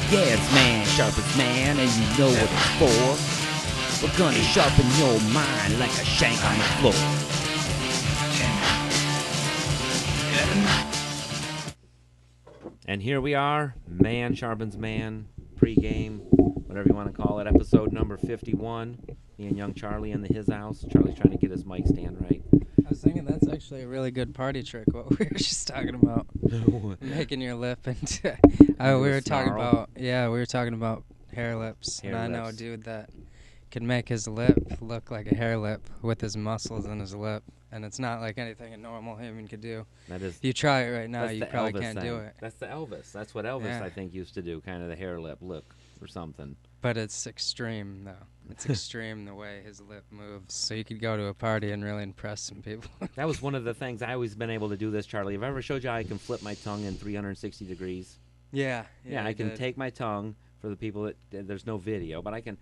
Yeah, it's man, sharpest man, and you know what it's for. We're gonna sharpen your mind like a shank on the floor. And here we are, Man Sharpens Man, pregame, whatever you want to call it, episode number 51. Me and young Charlie in his house. Charlie's trying to get his mic stand right. I was thinking that's actually a really good party trick, what we were just talking about. Making your lip into... we were talking about hair lips. Hair and I know a lips. dude that can make his lip look like a hair lip with his muscles in his lip. And it's not like anything a normal human could do. That is, If you try it right now, that's you the probably Elvis can't thing. do it. That's the Elvis. That's what Elvis, Yeah. I think, used to do, kind of the hair lip look or something. But it's extreme, though. It's extreme the way his lip moves. So you could go to a party and really impress some people. That was one of the things. I always been able to do this, Charlie. Have I ever showed you how I can flip my tongue in 360 degrees? Yeah, I can take my tongue, for the people that there's no video, but I can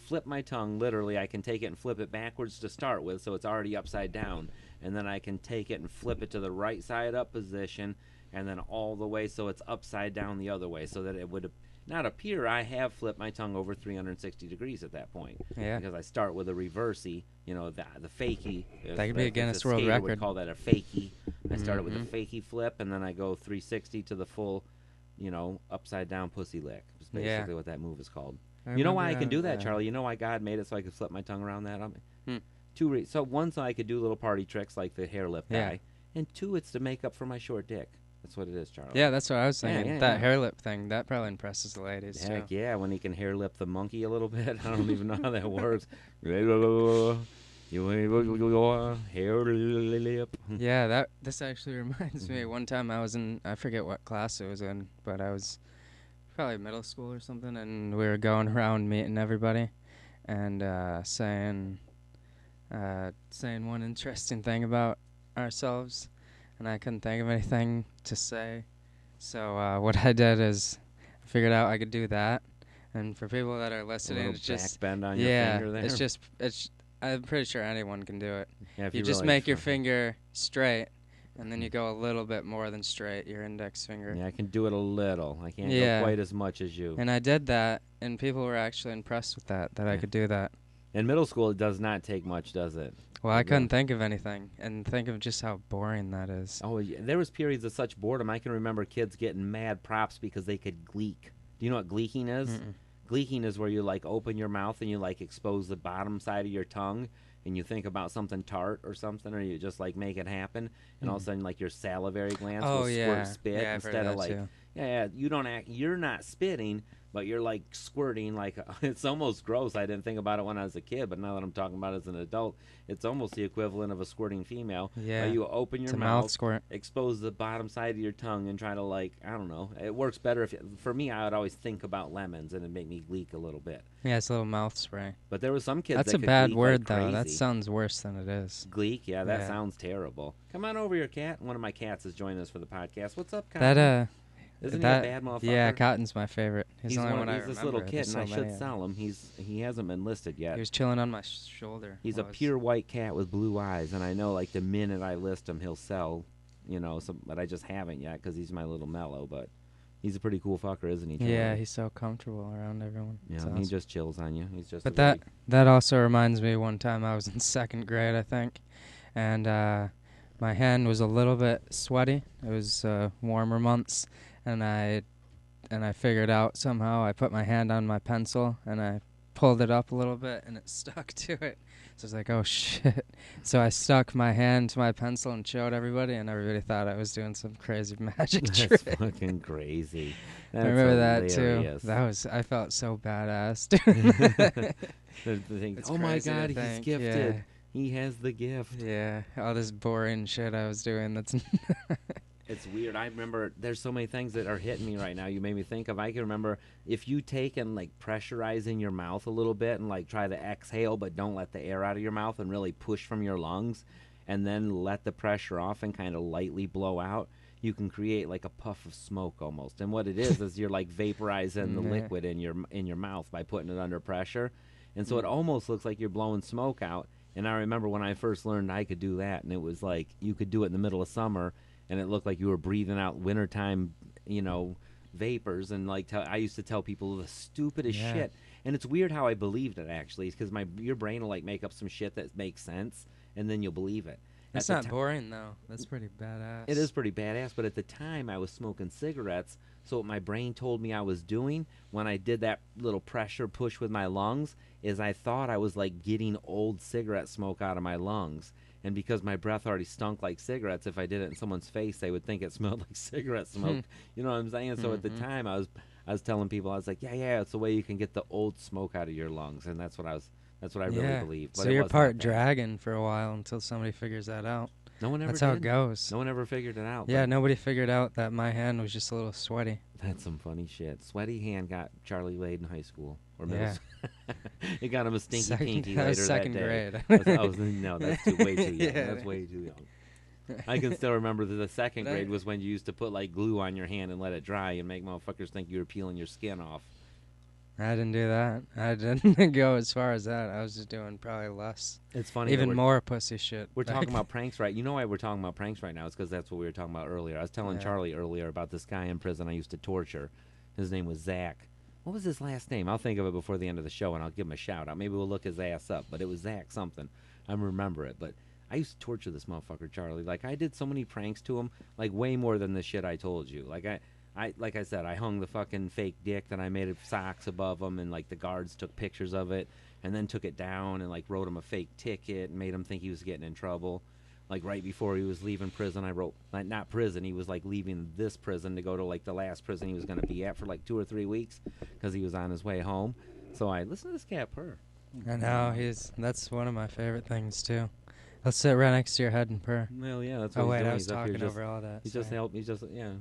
flip my tongue, literally. I can take it and flip it backwards to start with, so it's already upside down. And then I can take it and flip it to the right side up position, and then all the way so it's upside down the other way, so that it would not appear I have flipped my tongue over 360 degrees at that point. Yeah. Because I start with a reversey, the fakie. That could be a Guinness World Would Record. call that a fakie. I started with a fakie flip, and then I go 360 to the full, upside down pussy lick. Is basically what that move is called. You know why I can do that, Charlie? You know why God made it so I could flip my tongue around that? So one, so I could do little party tricks like the hair lip guy, and two, it's to make up for my short dick. That's what it is, Charlie. Yeah, that's what I was thinking. Yeah, that hair lip thing, that probably impresses the ladies, Heck too. yeah, when he can hair lip the monkey a little bit. I don't even know how that works. Hair lip. Yeah, this actually reminds me. One time I was in, I forget what class it was in, but I was probably middle school or something, and we were going around meeting everybody and saying one interesting thing about ourselves, and I couldn't think of anything to say. So what I did is I figured out I could do that. And for people that are listening, it's just bend on your finger there. it's I'm pretty sure anyone can do it. Yeah, if You just really make your try. finger straight, and then you go a little bit more than straight, your index finger. Yeah, I can do it a little. I can't Yeah. go quite as much as you. And I did that, and people were actually impressed with that I could do that. In middle school, it does not take much, does it? Well, I couldn't think of anything, and think of just how boring that is. Oh, yeah. There was periods of such boredom. I can remember kids getting mad props because they could gleek. Do you know what gleeking is? Mm-mm. Gleeking is where you, open your mouth and you, expose the bottom side of your tongue, and you think about something tart or something, or you just, make it happen, and all of a sudden, your salivary glands will squirt spit yeah, I've heard instead of, that too. you're not spitting, but you're squirting it's almost gross. I didn't think about it when I was a kid, but now that I'm talking about it as an adult, it's almost the equivalent of a squirting female. Yeah. You open your It's a mouth, mouth squirt. expose the bottom side of your tongue, and try to I don't know. It works better for me. I would always think about lemons, and it'd make me gleek a little bit. Yeah, it's a little mouth spray. But there was some kids That's that a could bad gleek word, like though. That crazy. sounds worse than it is. Gleek, yeah, that Yeah. sounds terrible. Come on over here, Cat. One of my cats is joining us for the podcast. What's up, Cat? Isn't he a bad motherfucker? Yeah, Cotton's my favorite. He's the only one I he's remember. this little There's kid, and I so should many of sell him. He hasn't been listed yet. He was chilling on my shoulder. He's a pure white cat with blue eyes, and I know the minute I list him, he'll sell, but I just haven't yet because he's my little mellow. But he's a pretty cool fucker, isn't he? Charlie? Yeah, he's so comfortable around everyone. Yeah, It's he awesome. just chills on you. He's just. But that also reminds me one time I was in second grade, I think, and my hand was a little bit sweaty. It was warmer months, and I figured out somehow. I put my hand on my pencil and I pulled it up a little bit, and it stuck to it. So I was like, oh shit. So I stuck my hand to my pencil and showed everybody, and everybody thought I was doing some crazy magic That's trick. fucking crazy. I remember hilarious. that too. I felt so badass doing that. The thing, It's oh my crazy to God, he's think, gifted. yeah. He has the gift. Yeah, all this boring shit I was doing. That's It's weird. I remember there's so many things that are hitting me right now. You made me think of. I can remember if you take and pressurize in your mouth a little bit and try to exhale, but don't let the air out of your mouth and really push from your lungs, and then let the pressure off and kind of lightly blow out. You can create a puff of smoke almost. And what it is you're vaporizing the liquid in your mouth by putting it under pressure, and so it almost looks like you're blowing smoke out. And I remember when I first learned I could do that, and it was you could do it in the middle of summer. And it looked like you were breathing out wintertime, vapors, and like I used to tell people the stupidest Yeah. shit. And it's weird how I believed it actually, because your brain will like make up some shit that makes sense, and then you'll believe it. That's At the not boring though. That's pretty badass. It is pretty badass, but at the time I was smoking cigarettes, so what my brain told me I was doing when I did that little pressure push with my lungs is I thought I was like getting old cigarette smoke out of my lungs. And because my breath already stunk like cigarettes, if I did it in someone's face, they would think it smelled like cigarette smoke. You know what I'm saying? So at the time I was telling people, I was like, yeah, it's the way you can get the old smoke out of your lungs, and that's what I really believed. But So it you're was part not bad. dragon for a while until somebody figures that out. No one ever That's how it did. goes. No one ever figured it out. Yeah, but nobody figured out that my hand was just a little sweaty. That's some funny shit. Sweaty hand got Charlie laid in high school or middle Yeah. school. It got him a stinky Second- pinky that was later second that day. grade. No, that's way too young. Yeah. That's way too young. I can still remember that the second grade was when you used to put like glue on your hand and let it dry and make motherfuckers think you were peeling your skin off. I didn't do that. I didn't go as far as that. I was just doing probably less. It's funny. that Even we're- more pussy shit. We're talking about pranks, right? You know why we're talking about pranks right now? It's because that's what we were talking about earlier. I was telling Yeah. Charlie earlier about this guy in prison I used to torture. His name was Zach. What was his last name? I'll think of it before the end of the show, and I'll give him a shout out. Maybe we'll look his ass up. But it was Zach something. I remember it. But I used to torture this motherfucker, Charlie. Like, I did so many pranks to him, like, way more than the shit I told you. Like I said, I hung the fucking fake dick that I made of socks above him, and like the guards took pictures of it, and then took it down and like wrote him a fake ticket and made him think he was getting in trouble. Like right before he was leaving prison, I wrote not prison. He was like leaving this prison to go to like the last prison he was going to be at for like 2 or 3 weeks because he was on his way home. So I listened to this cat purr. I know, that's one of my favorite things too. He'll sit right next to your head and purr. Well, yeah, that's what Oh he's wait, doing. I was He's up here talking just, over all that. he's just sorry. helping. He's just yeah.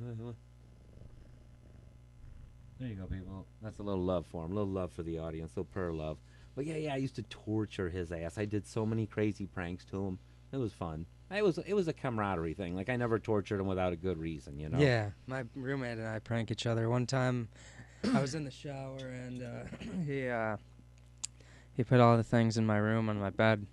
There you go, people. That's a little love for him. A little love for the audience. A little purr love. But yeah, I used to torture his ass. I did so many crazy pranks to him. It was fun. It was a camaraderie thing. Like I never tortured him without a good reason, you know. Yeah, my roommate and I prank each other. One time, I was in the shower and he put all the things in my room on my bed.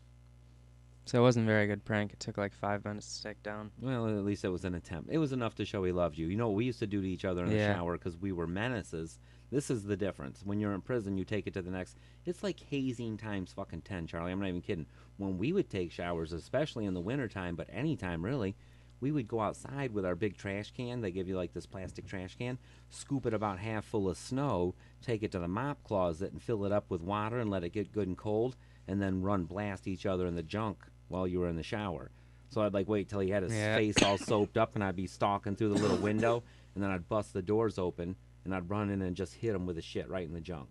So it wasn't a very good prank. It took like 5 minutes to take down. Well, at least it was an attempt. It was enough to show he loved you. You know what we used to do to each other in the Yeah. shower because we were menaces. This is the difference. When you're in prison, you take it to the next. It's like hazing times fucking 10, Charlie. I'm not even kidding. When we would take showers, especially in the wintertime, but any time really, we would go outside with our big trash can. They give you like this plastic trash can, scoop it about half full of snow, take it to the mop closet and fill it up with water and let it get good and cold, and then run blast each other in the junk while you were in the shower. So I'd like wait till he had his face all soaped up, and I'd be stalking through the little window, and then I'd bust the doors open, and I'd run in and just hit him with the shit right in the junk.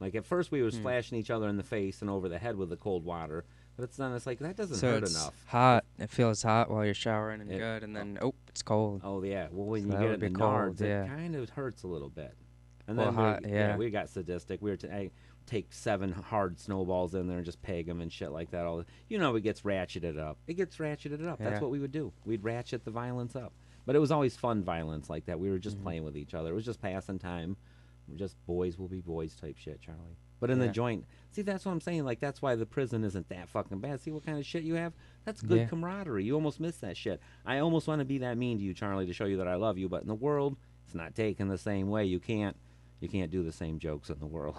Like at first we were splashing each other in the face and over the head with the cold water, but it's like that doesn't So hurt it's enough. hot. It feels hot while you're showering and It- good, and then it's cold. Oh yeah, well when So you that get would in the be cold, nards, yeah. it kind of hurts a little bit. And Well, then hot, yeah. we got sadistic. We were I take 7 hard snowballs in there and just peg them and shit like that. It gets ratcheted up. It gets ratcheted up. That's Yeah. what we would do. We'd ratchet the violence up. But it was always fun violence like that. We were just playing with each other. It was just passing time. We're just boys will be boys type shit, Charlie. But in the Yeah. joint, see, that's what I'm saying. Like, that's why the prison isn't that fucking bad. See what kind of shit you have? That's good Yeah. camaraderie. You almost miss that shit. I almost want to be that mean to you, Charlie, to show you that I love you. But in the world, it's not taken the same way. You can't do the same jokes in the world.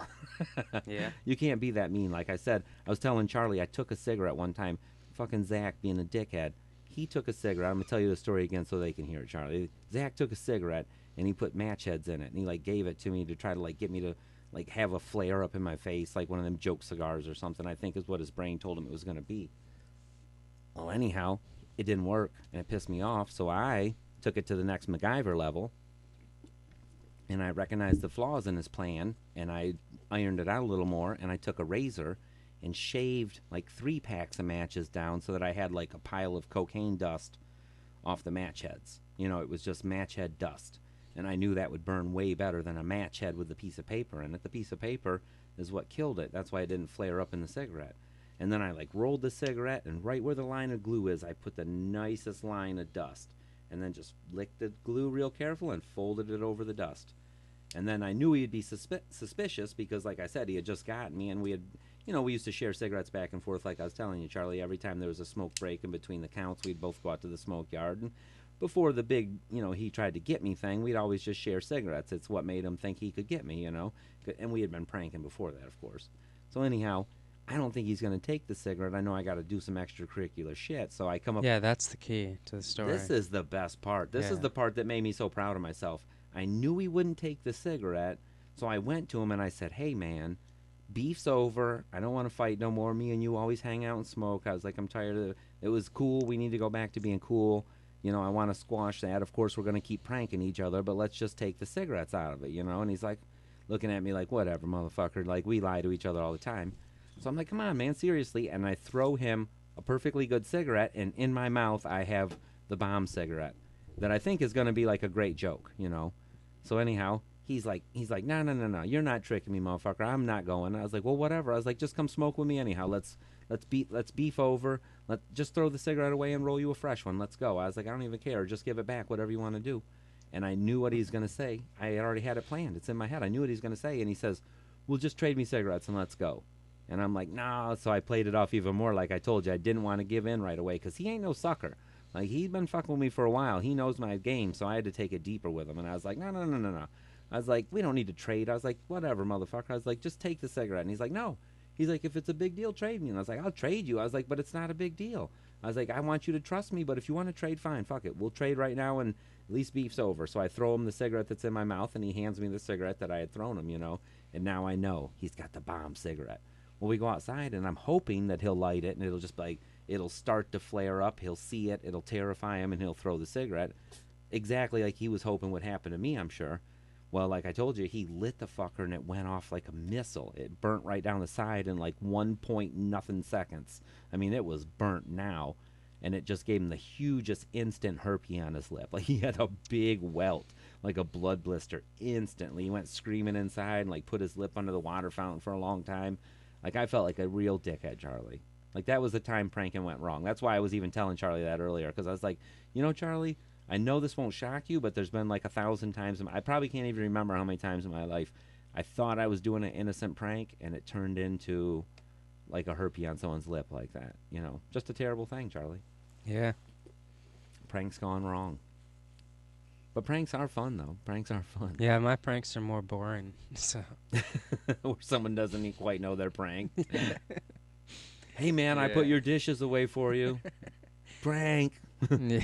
Yeah. You can't be that mean. Like I said, I was telling Charlie I took a cigarette one time. Fucking Zach being a dickhead. He took a cigarette. I'm going to tell you the story again so they can hear it, Charlie. Zach took a cigarette, and he put match heads in it. And he, like, gave it to me to try to, like, get me to, like, have a flare up in my face, like one of them joke cigars or something, I think is what his brain told him it was going to be. Well, anyhow, it didn't work, and it pissed me off. So I took it to the next MacGyver level, and I recognized the flaws in his plan, and I ironed it out a little more, and I took a razor and shaved like 3 packs of matches down so that I had like a pile of cocaine dust off the match heads. You know, it was just match head dust. And I knew that would burn way better than a match head with a piece of paper in it. The piece of paper is what killed it. That's why it didn't flare up in the cigarette. And then I like rolled the cigarette, and right where the line of glue is, I put the nicest line of dust. And then just licked the glue real careful and folded it over the dust. And then I knew he'd be suspicious because, like I said, he had just gotten me, and we had, we used to share cigarettes back and forth, like I was telling you, Charlie. Every time there was a smoke break in between the counts, we'd both go out to the smoke yard and before the big, he tried to get me thing, we'd always just share cigarettes. It's what made him think he could get me, and we had been pranking before that, of course. So anyhow, I don't think he's going to take the cigarette. I know I got to do some extracurricular shit. So I come up. Yeah, that's the key to the story. This is the best part. This is the part that made me so proud of myself. I knew he wouldn't take the cigarette. So I went to him and I said, hey, man, beef's over. I don't want to fight no more. Me and you always hang out and smoke. I was like, I'm tired of it. It was cool. We need to go back to being cool. I want to squash that. Of course, we're going to keep pranking each other, but let's just take the cigarettes out of it, And he's like, looking at me like, whatever, motherfucker. Like, we lie to each other all the time. So I'm like, come on, man, seriously. And I throw him a perfectly good cigarette, and in my mouth I have the bomb cigarette that I think is going to be like a great joke, So anyhow, he's like, no, you're not tricking me, motherfucker. I'm not going. I was like, well, whatever. I was like, just come smoke with me anyhow. Let's beef over. Just throw the cigarette away and roll you a fresh one. Let's go. I was like, I don't even care. Just give it back, whatever you want to do. And I knew what he's going to say. I already had it planned. It's in my head. I knew what he's going to say. And he says, well, just trade me cigarettes and let's go. And I'm like, nah. So I played it off even more. Like I told you, I didn't want to give in right away because he ain't no sucker. Like, he's been fucking with me for a while. He knows my game, so I had to take it deeper with him. And I was like, no. I was like, we don't need to trade. I was like, whatever, motherfucker. I was like, just take the cigarette. And he's like, no. He's like, if it's a big deal, trade me. And I was like, I'll trade you. I was like, but it's not a big deal. I was like, I want you to trust me, but if you want to trade, fine, fuck it. We'll trade right now, and at least beef's over. So I throw him the cigarette that's in my mouth, and he hands me the cigarette that I had thrown him, And now I know he's got the bomb cigarette. Well, we go outside, and I'm hoping that he'll light it, and it'll just it'll start to flare up. He'll see it. It'll terrify him, and he'll throw the cigarette. Exactly like he was hoping would happen to me, I'm sure. Well, like I told you, he lit the fucker, and it went off like a missile. It burnt right down the side in like 1 point nothing seconds. I mean, it was burnt now, and it just gave him the hugest instant herpes on his lip. Like, he had a big welt, like a blood blister, instantly. He went screaming inside and, like, put his lip under the water fountain for a long time. Like, I felt like a real dickhead, Charlie. Like, that was the time pranking went wrong. That's why I was even telling Charlie that earlier, because I was like, Charlie, I know this won't shock you, but there's been like 1,000 times. I probably can't even remember how many times in my life I thought I was doing an innocent prank, and it turned into like a herpes on someone's lip like that. Just a terrible thing, Charlie. Yeah. Pranks gone wrong. But pranks are fun, though. Pranks are fun. Yeah, my pranks are more boring. So. Where someone doesn't quite know their prank. Hey, man, I put your dishes away for you. Prank.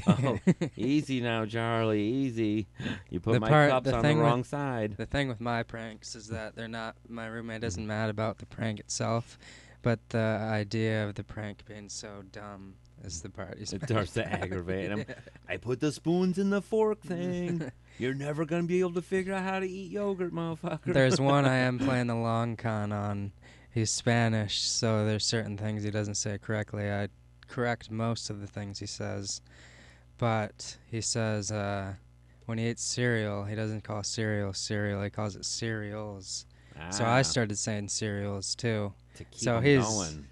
Oh, easy now, Charlie. Easy. You put my cups on the wrong side. The thing with my pranks is that they're not. My roommate isn't mad about the prank itself, but the idea of the prank being so dumb is the part he's It starts to aggravate him. I put the spoons in the fork thing. You're never gonna be able to figure out how to eat yogurt, motherfucker. There's one I am playing the long con on. He's Spanish, so there's certain things he doesn't say correctly. I correct most of the things he says, but he says when he eats cereal, he doesn't call cereal cereal, he calls it cereals. So I started saying cereals too. To keep so him he's going.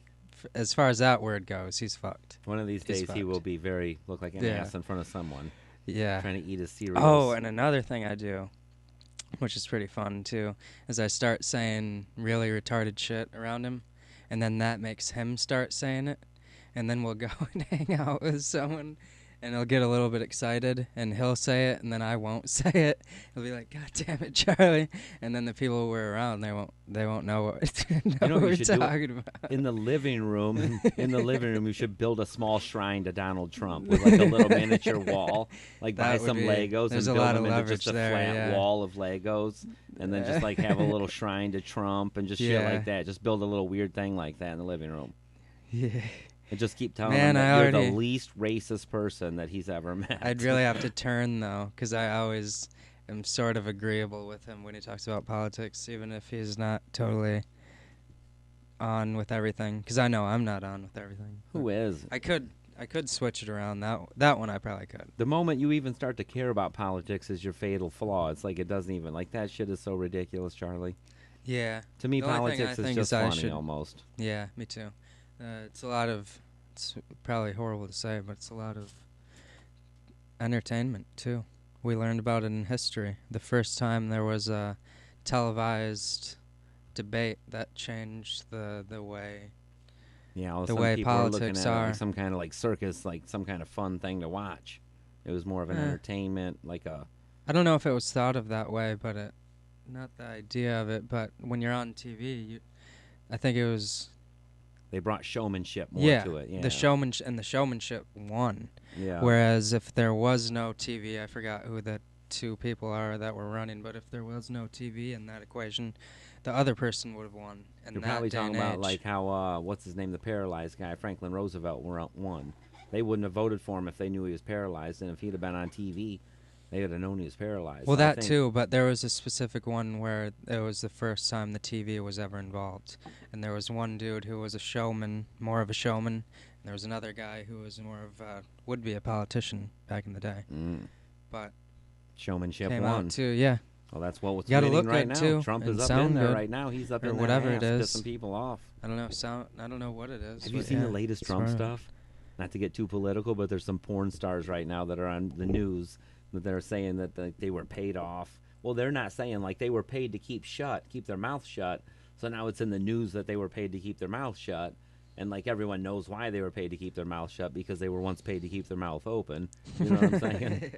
As far as that word goes, he's fucked. One of these days he will be look like an ass in front of someone. Yeah. Trying to eat his cereals. Oh, and another thing I do, which is pretty fun too, is I start saying really retarded shit around him, and then that makes him start saying it. And then we'll go and hang out with someone, and he'll get a little bit excited, and he'll say it, and then I won't say it. He'll be like, "God damn it, Charlie!" And then the people we're around, they won't know what, we're talking about. In the living room, you should build a small shrine to Donald Trump with like a little miniature wall, like buy some Legos and build them into just a flat wall of Legos, and then just like have a little shrine to Trump and just shit like that. Just build a little weird thing like that in the living room. Yeah. And just keep telling him that you're the least racist person that he's ever met. I'd really have to turn, though, because I always am sort of agreeable with him when he talks about politics, even if he's not totally on with everything. Because I know I'm not on with everything. Who is? I could switch it around. That one I probably could. The moment you even start to care about politics is your fatal flaw. It's like it doesn't even, like, that shit is so ridiculous, Charlie. Yeah. To me, politics is just funny almost. Yeah, me too. It's probably horrible to say, but it's a lot of entertainment, too. We learned about it in history. The first time there was a televised debate that changed the way Yeah, the way people politics are looking at are. it like some kind of like circus, like some kind of fun thing to watch. It was more of an entertainment, like a. I don't know if it was thought of that way, but not the idea of it. But when you're on TV, I think it was. They brought showmanship more to it. Yeah. The showmanship won. Yeah. Whereas if there was no TV, I forgot who the two people are that were running, but if there was no TV in that equation, the other person would have won. And You're probably talking about like how what's his name, the paralyzed guy, Franklin Roosevelt, won. They wouldn't have voted for him if they knew he was paralyzed, and if he'd have been on TV, they would have known he was paralyzed. Well, that too, but there was a specific one where it was the first time the TV was ever involved, and there was one dude who was a showman, more of a showman, and there was another guy who was more of would be a politician back in the day. But showmanship came won. out too, yeah. Well, that's what was gotta winning look right good now. too, Trump and is up sound in there good, right now. He's up or in whatever there it is. pissing people off. I don't know. I don't know what it is. Have you seen the latest Trump stuff? Not to get too political, but there's some porn stars right now that are on the news that they're saying that they were paid off. Well, they're not saying like they were paid to keep their mouth shut. So now it's in the news that they were paid to keep their mouth shut. And like everyone knows why they were paid to keep their mouth shut, because they were once paid to keep their mouth open. You know what I'm saying?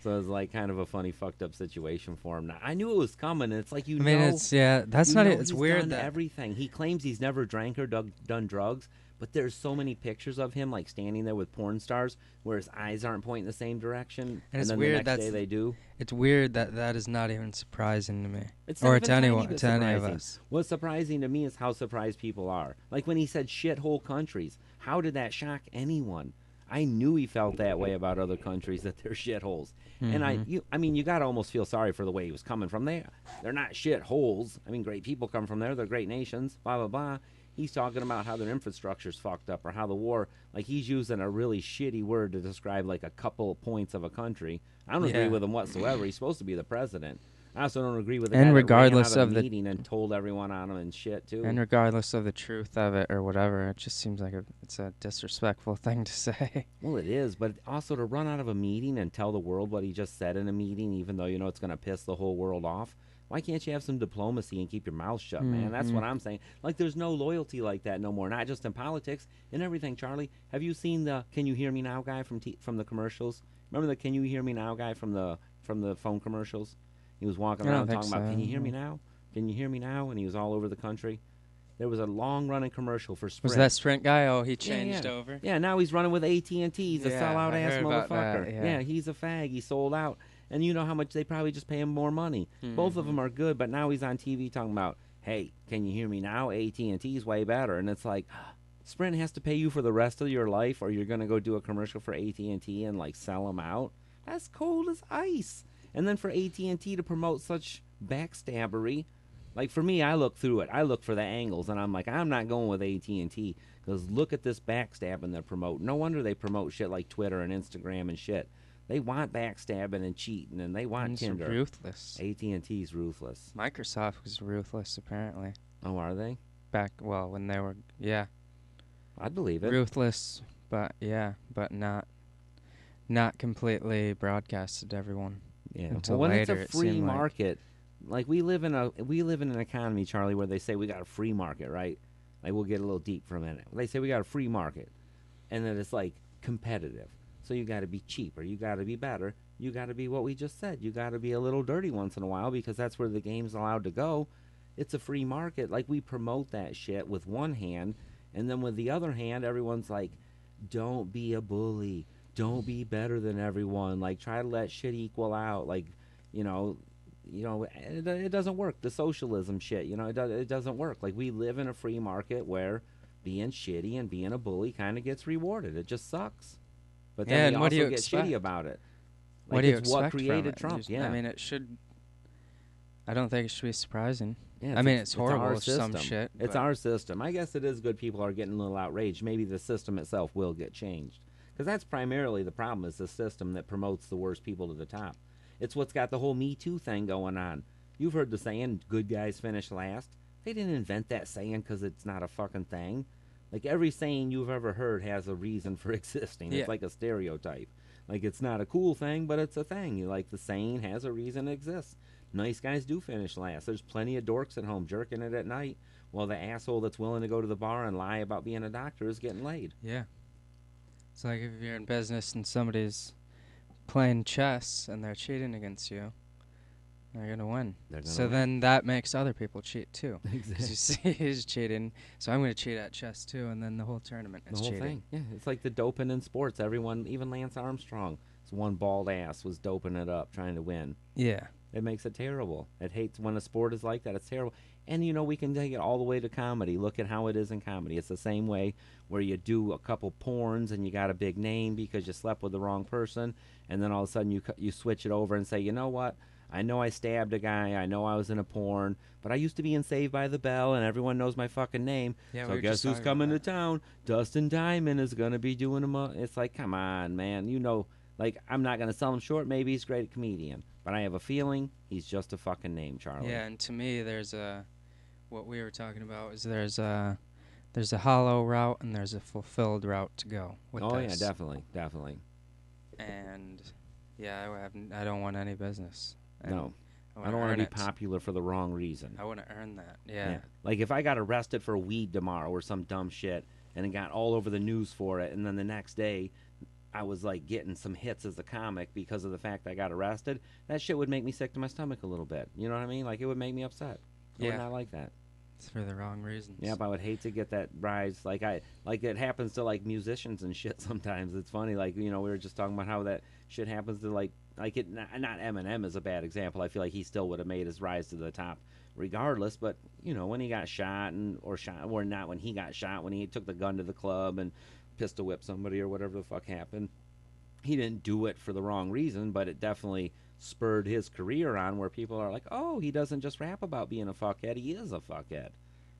So it's like kind of a funny, fucked up situation for him. Now, I knew it was coming. And it's like, that's not it. It's weird that everything. He claims he's never drank or done drugs, but there's so many pictures of him like standing there with porn stars where his eyes aren't pointing the same direction, and it's then weird the next day they do. It's weird that is not even surprising to me, it's or not to anyone, to any of us. What's surprising to me is how surprised people are. Like when he said shithole countries, how did that shock anyone? I knew he felt that way about other countries, that they're shitholes. And I mean, you got to almost feel sorry for the way he was coming from there. They're not shitholes. I mean, great people come from there. They're great nations, blah, blah, blah. He's talking about how their infrastructure's fucked up, or how the war, like he's using a really shitty word to describe like a couple points of a country. I don't agree with him whatsoever. He's supposed to be the president. I also don't agree with the guy that regardless ran out of the meeting and told everyone on him and shit too. And regardless of the truth of it or whatever, it just seems like it's a disrespectful thing to say. Well, it is, but also to run out of a meeting and tell the world what he just said in a meeting, even though you know it's going to piss the whole world off. Why can't you have some diplomacy and keep your mouth shut, man? That's what I'm saying. Like, there's no loyalty like that no more. Not just in politics, in everything, Charlie. Have you seen the "Can you hear me now" guy from the commercials? Remember the "Can you hear me now" guy from the phone commercials? He was walking around talking about, "Can you hear me now? Can you hear me now?" And he was all over the country. There was a long-running commercial for Sprint. Was that Sprint guy? Oh, he changed over? Yeah, now he's running with AT&T. He's a sellout-ass motherfucker. Yeah, he's a fag. He sold out. And you know how much they probably just pay him more money. Both of them are good, but now he's on TV talking about, "Hey, can you hear me now? AT&T's way better." And it's like, Sprint has to pay you for the rest of your life, or you're going to go do a commercial for AT&T and like sell them out? That's cold as ice. And then for AT&T to promote such backstabbery, like for me, I look through it. I look for the angles, and I'm like, I'm not going with AT&T, because look at this backstabbing they're promoting. No wonder they promote shit like Twitter and Instagram and shit. They want backstabbing and cheating, and they want Tinder. Ruthless. AT&T's ruthless. Microsoft was ruthless, apparently. Oh, are they? When they were, I'd believe it. Ruthless, but not completely broadcasted to everyone. Yeah. Until when later, it's a free market, like we live in an economy, Charlie, where they say we got a free market, right? Like we'll get a little deep for a minute. They say we got a free market, and then it's like competitive. So you got to be cheaper, you got to be better, you got to be what we just said. You got to be a little dirty once in a while, because that's where the game's allowed to go. It's a free market. Like we promote that shit with one hand, and then with the other hand, everyone's like, "Don't be a bully. Don't be better than everyone. Like try to let shit equal out." Like, it doesn't work. The socialism shit, it doesn't work. Like we live in a free market where being shitty and being a bully kind of gets rewarded. It just sucks. But then we also get shitty about it. Like What do you it's what expect created from it? Trump. Yeah. I mean, it should. I don't think it should be surprising. Yeah, I mean, it's our horrible system. some shit. It's our system. I guess it is good people are getting a little outraged. Maybe the system itself will get changed. Because that's primarily the problem, is the system that promotes the worst people to the top. It's what's got the whole Me Too thing going on. You've heard the saying, "Good guys finish last." They didn't invent that saying because it's not a fucking thing. Like every saying you've ever heard has a reason for existing. It's like a stereotype. Like it's not a cool thing, but it's a thing. Like the saying has a reason it exists. Nice guys do finish last. There's plenty of dorks at home jerking it at night, while the asshole that's willing to go to the bar and lie about being a doctor is getting laid. Yeah. It's like if you're in business and somebody's playing chess and they're cheating against you, they're gonna win. They're gonna So win. then that makes other people cheat too. Because Exactly. you see he's cheating, so I'm gonna cheat at chess too, and then the whole tournament The is whole cheating. thing. Yeah, it's like the doping in sports. Everyone, even Lance Armstrong, his one bald ass was doping it up trying to win. Yeah. It makes it terrible. It hates when a sport is like that. It's terrible. And we can take it all the way to comedy. Look at how it is in comedy. It's the same way where you do a couple porns and you got a big name because you slept with the wrong person, and then all of a sudden you switch it over and say, you know what? I know I stabbed a guy. I know I was in a porn, but I used to be in Saved by the Bell, and everyone knows my fucking name. Yeah, we So were guess just who's talking coming to about town? Dustin Diamond is gonna be doing him. It's like, come on, man. Like, I'm not gonna sell him short. Maybe he's a great comedian, but I have a feeling he's just a fucking name, Charlie. Yeah, and to me, what we were talking about is there's a hollow route and there's a fulfilled route to go with Oh this. yeah, definitely. And yeah, I don't want any business. And No, I wanna don't want to earn be it. popular for the wrong reason. I want to earn that. Yeah. Like if I got arrested for weed tomorrow or some dumb shit, and it got all over the news for it, and then the next day I was like getting some hits as a comic because of the fact I got arrested, that shit would make me sick to my stomach a little bit. You know what I mean? Like it would make me upset. I would Yeah. not like that. It's for the wrong reasons. Yep, I would hate to get that rise. Like it happens to like musicians and shit sometimes. It's funny. Like we were just talking about how that shit happens to like it. Not Eminem is a bad example. I feel like he still would have made his rise to the top regardless. But when he got shot or not when he got shot, when he took the gun to the club and pistol whipped somebody or whatever the fuck happened, he didn't do it for the wrong reason, but it definitely spurred his career on where people are like, oh, he doesn't just rap about being a fuckhead, he is a fuckhead.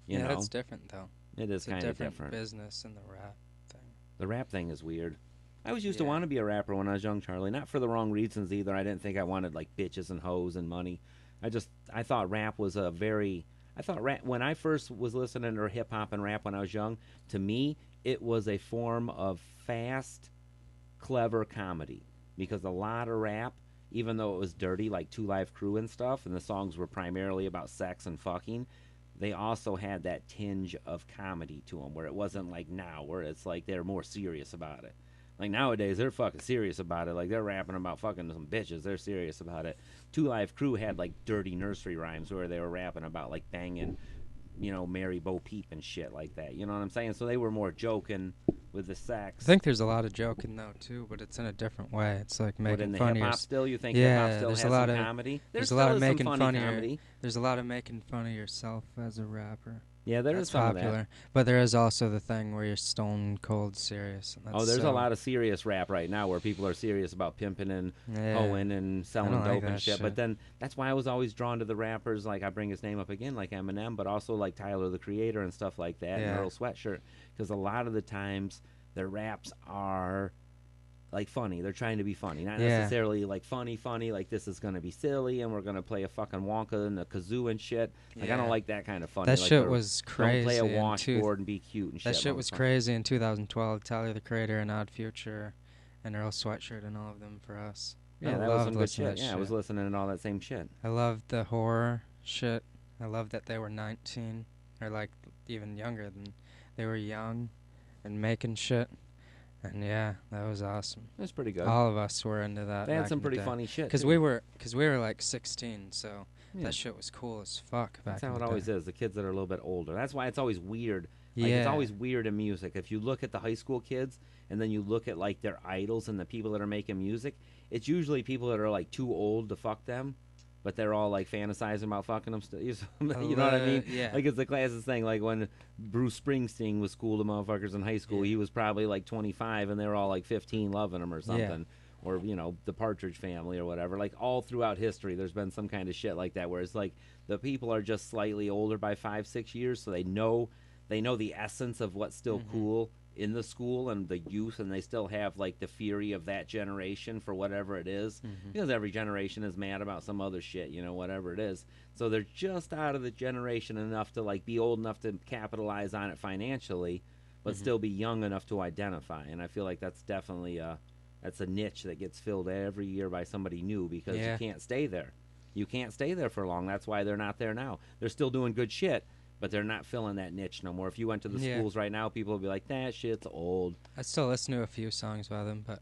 You know? That's different though. It is It's a kind of different different. business in the rap thing. The rap thing is weird. I always used to Yeah. want to be a rapper when I was young, Charlie. Not for the wrong reasons either. I didn't think I wanted like bitches and hoes and money. I thought rap was when I first was listening to hip hop and rap when I was young, to me it was a form of fast, clever comedy because a lot of rap, even though it was dirty like Two Live Crew and stuff, and the songs were primarily about sex and fucking, they also had that tinge of comedy to them where it wasn't like now where it's like they're more serious about it. Like nowadays they're fucking serious about it. Like they're rapping about fucking some bitches. They're serious about it. Two Live Crew had like dirty nursery rhymes where they were rapping about like banging, Mary Bo Peep and shit like that. You know what I'm saying? So they were more joking with the sex. I think there's a lot of joking though too, but it's in a different way. It's like But making in the fun of hip hop your. still, you think Yeah, hip hop still there's has a lot some of- comedy? There's a still lot of is some making funny fun of comedy. There's a lot of making fun of yourself as a rapper. Yeah, there That's is some popular. of that. But there is also the thing where you're stone cold serious. And that's Oh, there's so, a lot of serious rap right now where people are serious about pimping and hoeing and selling don't like dope and that shit. But shit. then that's why I was always drawn to the rappers. Like I bring his name up again, like Eminem, but also like Tyler the Creator and stuff like that, and Yeah. Earl Sweatshirt, because a lot of the times their raps are like funny. They're trying to be funny, not Yeah. necessarily like funny. Like this is gonna be silly, and we're gonna play a fucking Wonka and a kazoo and shit. Like I Yeah. don't like that kind of funny. That like shit the was Don't crazy. play a in washboard and be cute and shit. That shit was motherfucker. crazy in 2012. Tyler the Creator and Odd Future and Earl Sweatshirt and all of them for us. Yeah, I that was loved some good listening shit. to Yeah, that I was shit. listening to all that same shit. I loved the horror shit. I loved that they were 19 or like even younger than they were young and making shit. And yeah, that was awesome. That's pretty good. All of us were into that. They had back some in the pretty day. funny shit. Cause too. we were like 16, so Yeah. that shit was cool as fuck back That's how in it the always day. is. The kids that are a little bit older. That's why it's always weird. Like, Yeah. it's always weird in music. If you look at the high school kids and then you look at like their idols and the people that are making music, it's usually people that are like too old to fuck them, but they're all like fantasizing about fucking them. You know what I mean? Yeah. Like it's the classic thing. Like when Bruce Springsteen was cool to motherfuckers in high school, Yeah. he was probably like 25 and they were all like 15 loving him or something. Yeah. Or the Partridge Family or whatever. Like all throughout history, there's been some kind of shit like that where it's like the people are just slightly older by 5-6 years, so they know the essence of what's still cool in the school and the youth, and they still have like the fury of that generation for whatever it is, because every generation is mad about some other shit, whatever it is. So they're just out of the generation enough to like be old enough to capitalize on it financially, but still be young enough to identify. And I feel like that's definitely that's a niche that gets filled every year by somebody new, because Yeah. you can't stay there. You can't stay there for long. That's why they're not there now. They're still doing good shit, but they're not filling that niche no more. If you went to the Yeah. schools right now, people would be like, that shit's old. I still listen to a few songs by them, but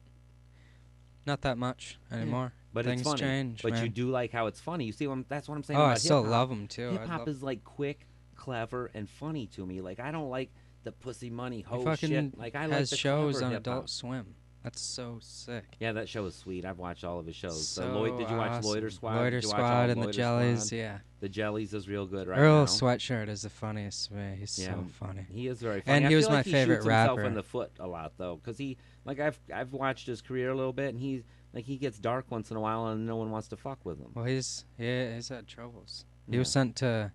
Not that much anymore. But Things it's funny. change, But man. you do like how it's funny. You see, that's what I'm saying Oh, about I still hip-hop. love them too. Hip hop is like quick, clever, and funny to me. Like I don't like the pussy money He hoe fucking shit. Like I like has the shows clever on hip-hop. Adult Swim. That's so sick. Yeah, that show is sweet. I've watched all of his shows. So Did you watch Loiter awesome. Squad? Loiter Did you watch all Squad of and the Loiter Jellies, Squad? yeah. The Jellies is real good right Earl now. Sweatshirt is the funniest to me. He's Yeah, so funny. he is very funny. And I he was feel like my he favorite shoots himself rapper. in the foot a lot though, because I've watched his career a little bit, and he gets dark once in a while, and no one wants to fuck with him. Well, he's had troubles. He Yeah. was sent to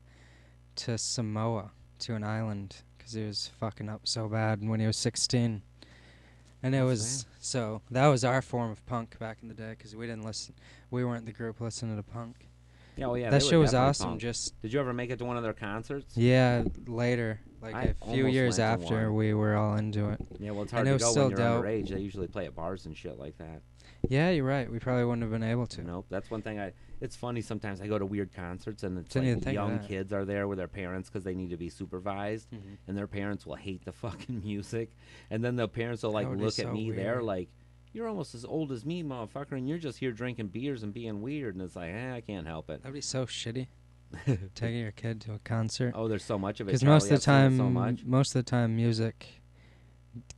Samoa, to an island, because he was fucking up so bad when he was 16. And it That's was so that was our form of punk back in the day, because we didn't listen. We weren't the group listening to punk. Yeah, well, yeah. That they were show was definitely awesome. punk. Just Did you ever make it to one of their concerts? yeah, later, like I a few almost years went to after, one. we were all into it. Yeah, well, it's And hard it to was go still when you're dope. underage. They usually play at bars and shit like that. Yeah, you're right. We probably wouldn't have been able to. Nope, that's one thing. It's funny sometimes I go to weird concerts and it's Didn't even like think of young that. kids are there with their parents because they need to be supervised, Mhm. and their parents will hate the fucking music, and then the parents will like That would be look at so me there weird. like, you're almost as old as me, motherfucker, and you're just here drinking beers and being weird, and it's like, I can't help it. That'd be so shitty. Taking your kid to a concert. Oh, there's so much of it. Because Charlie. most of the I've seen it time, so much. most of the time, music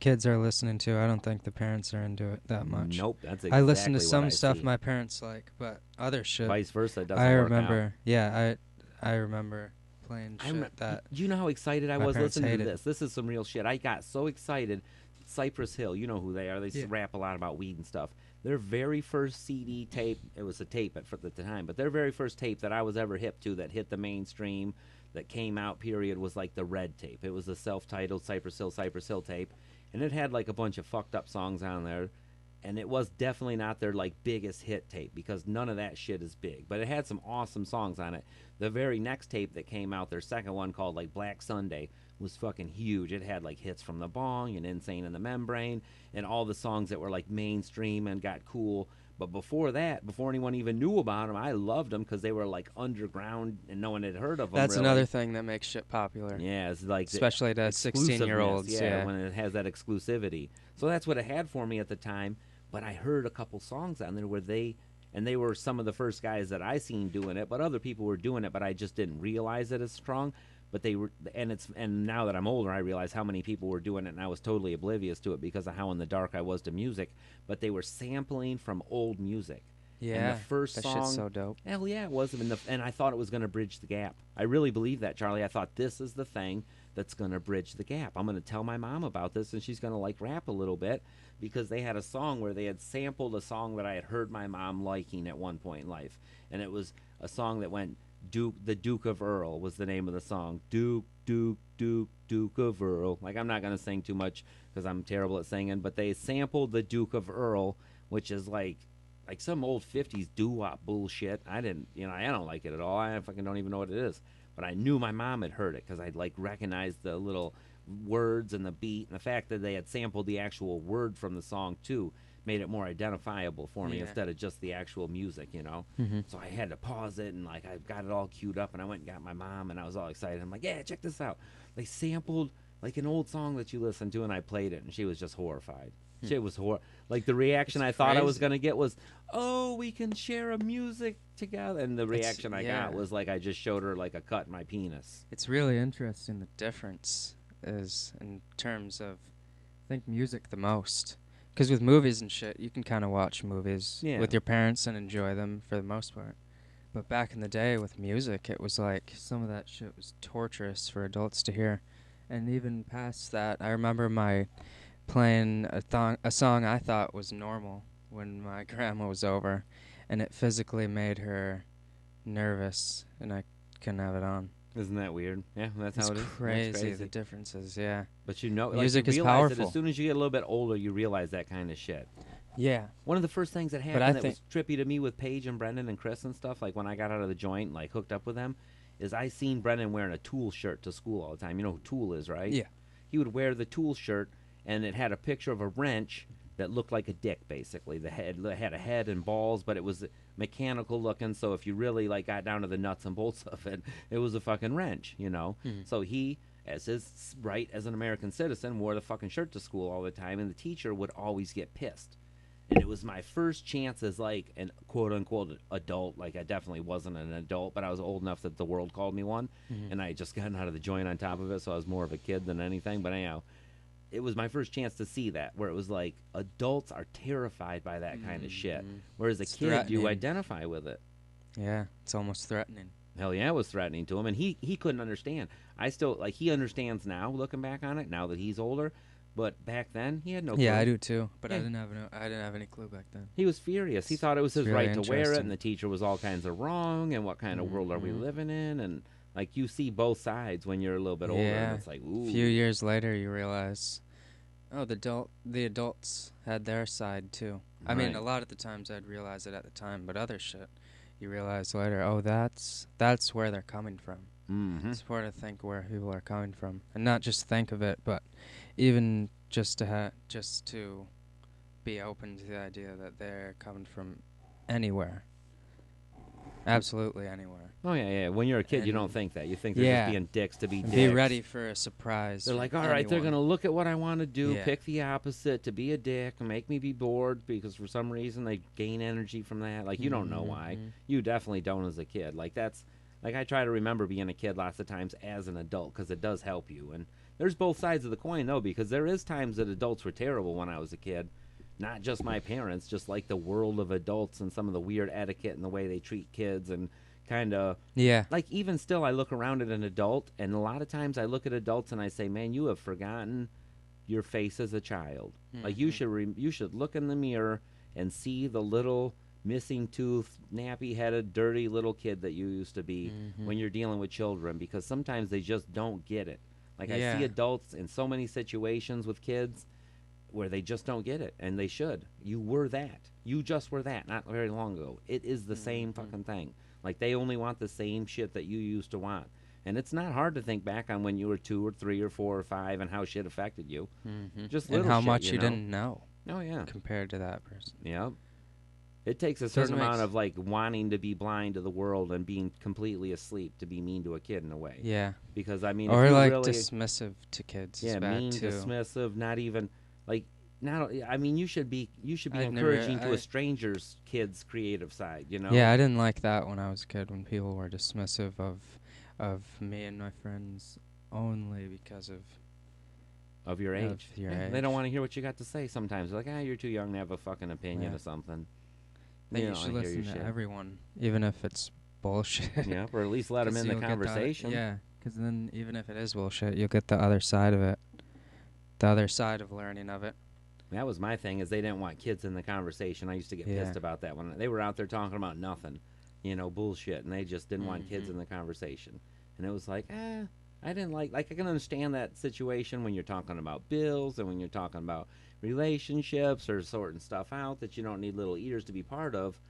kids are listening to, I don't think the parents are into it that much. Nope, that's exactly I listen to what some I stuff see. my parents like, but other shit. Vice versa doesn't I work remember. Yeah, I remember playing shit that. Do you know how excited I my was parents listening to hated. this? This is some real shit. I got so excited. Cypress Hill, you know who they are. They Yeah. rap a lot about weed and stuff. Their very first CD tape, it was a tape at the time, but their very first tape that I was ever hip to that hit the mainstream, that came out, period, was like the Red tape. It was a self-titled Cypress Hill tape, and it had like a bunch of fucked up songs on there. And it was definitely not their like biggest hit tape, because none of that shit is big, but it had some awesome songs on it. The very next tape that came out, their second one, called like Black Sunday, was fucking huge. It had like Hits from the Bong and Insane in the Membrane and all the songs that were like mainstream and got cool. But before that, before anyone even knew about them, I loved them because they were like underground and no one had heard of them. That's really. another thing that makes shit popular. Yeah, it's like Especially to exclusiveness, 16-year-olds. Yeah. when it has that exclusivity. So that's what it had for me at the time. But I heard a couple songs on there where they were some of the first guys that I seen doing it, but other people were doing it, but I just didn't realize it as strong. But they were, and now that I'm older, I realize how many people were doing it, and I was totally oblivious to it because of how in the dark I was to music. But they were sampling from old music. Yeah. And the first that song, shit's so dope. hell yeah, it was. And I thought it was going to bridge the gap. I really believe that, Charlie. I thought this is the thing that's going to bridge the gap. I'm going to tell my mom about this, and she's going to like rap a little bit, because they had a song where they had sampled a song that I had heard my mom liking at one point in life. And it was a song that went, the Duke of Earl was the name of the song. Duke of Earl. Like, I'm not going to sing too much because I'm terrible at singing, but they sampled the Duke of Earl, which is like some old 50s doo-wop bullshit. I don't like it at all. I fucking don't even know what it is. But I knew my mom had heard it because I'd like recognized the little words and the beat, and the fact that they had sampled the actual word from the song too made it more identifiable for me, Yeah. instead of just the actual music, you know. Mhm. So I had to pause it, and like I got it all queued up, and I went and got my mom, and I was all excited. I'm like, yeah, check this out. They sampled like an old song that you listen to, and I played it, and she was just horrified. Shit was like the reaction I thought I was crazy. gonna get was, oh, we can share a music together, and the reaction I got was like I just showed her like a cut in my penis. It's really interesting, the difference is in terms of, I think, music the most. Because with movies and shit, you can kind of watch movies Yeah. with your parents and enjoy them for the most part. But back in the day with music, it was like some of that shit was torturous for adults to hear. And even past that, I remember playing a song I thought was normal when my grandma was over, and it physically made her nervous, and I couldn't have it on. Isn't that weird? Yeah, that's It's how it is. crazy, That's crazy. the differences, yeah. But you know, Music like, is you realize that powerful. as soon as you get a little bit older, you realize that kind of shit. Yeah. One of the first things that I happened that think- was trippy to me with Paige and Brendan and Chris and stuff, like when I got out of the joint, like hooked up with them, is I seen Brendan wearing a Tool shirt to school all the time. You know who Tool is, right? Yeah. He would wear the Tool shirt, and it had a picture of a wrench that looked like a dick, basically. The head had a head and balls, but it was mechanical looking, so if you really like got down to the nuts and bolts of it, it was a fucking wrench, you know? So he, as his right as an American citizen, wore the fucking shirt to school all the time, and the teacher would always get pissed. And it was my first chance as like an quote unquote adult. Like I definitely wasn't an adult, but I was old enough that the world called me one, and I had just gotten out of the joint on top of it, so I was more of a kid than anything. But anyhow, it was my first chance to see that, where it was like adults are terrified by that kind of shit, whereas a It's kid you threatening. identify with it. Yeah, it's almost threatening. Hell yeah, it was threatening to him, and he couldn't understand. I still like he understands now, looking back on it, now that he's older. But back then, he had no clue. Yeah, I do too. But Yeah. I didn't have any clue back then. He was furious. He thought it was his It's right really to wear it, interesting. and the teacher was all kinds of wrong. And what kind of world are we Mhm. living in? And like you see both sides when you're a little bit older, Yeah. and it's like, ooh, A few years later, you realize, oh, the adults had their side too. I mean, Right. a lot of the times I'd realize it at the time, but other shit, you realize later, oh, that's where they're coming from. Mm-hmm. It's important to think where people are coming from, and not just think of it, but even just to be open to the idea that they're coming from anywhere, absolutely anywhere. Oh yeah, yeah. When you're a kid, you don't And- think that. You think they're yeah. just being dicks to be And dicks. be ready for a surprise. They're from like, all right, they're anyone. gonna look at what I want to do, Yeah. pick the opposite, to be a dick, and make me be bored because for some reason they gain energy from that. Like you don't know why. Mhm. You definitely don't as a kid. Like that's like I try to remember being a kid lots of times as an adult because it does help you. And there's both sides of the coin though, because there is times that adults were terrible when I was a kid. Not just my parents, just like the world of adults and some of the weird etiquette and the way they treat kids and kind of Yeah. like even still I look around at an adult and a lot of times I look at adults and I say, man, you have forgotten your face as a child. Like you should look in the mirror and see the little missing tooth, nappy headed, dirty little kid that you used to be when you're dealing with children, because sometimes they just don't get it. Like I see Yeah. adults in so many situations with kids where they just don't get it, and they should. You were that. You just were that not very long ago. It is the same fucking thing. Like they only want the same shit that you used to want. And it's not hard to think back on when you were 2 or 3 or 4 or 5 and how shit affected you. Just And little how shit, much you you know? didn't know Oh yeah. compared to that person. Yep. It takes a Doesn't certain make amount s- of like wanting to be blind to the world and being completely asleep to be mean to a kid in a way. Yeah. Because I mean, Or if you like really, dismissive to kids. yeah, is bad mean, too. dismissive, not even like not. I mean, you should be I'd never- encouraging to I- a stranger's kid's creative side. You know. Yeah, I didn't like that when I was a kid, when people were dismissive of me and my friends only because of Of your Of age. your Yeah, they don't age. want to hear what you got to say sometimes. They're like, you're too young to have a fucking opinion Yeah. or something. that you don't should wanna hear listen your to shit. everyone, even if it's bullshit. Yeah, or at least let them 'Cause in the you'll get conversation. yeah, because then even if it is bullshit, you'll get the other side of it, the other side of learning of it. That was my thing, is they didn't want kids in the conversation. I used to get Yeah. pissed about that when they were out there talking about nothing, bullshit, and they just didn't want kids in the conversation. And it was like, I didn't like I can understand that situation when you're talking about bills and when you're talking about relationships or sorting stuff out that you don't need little eaters to be part of.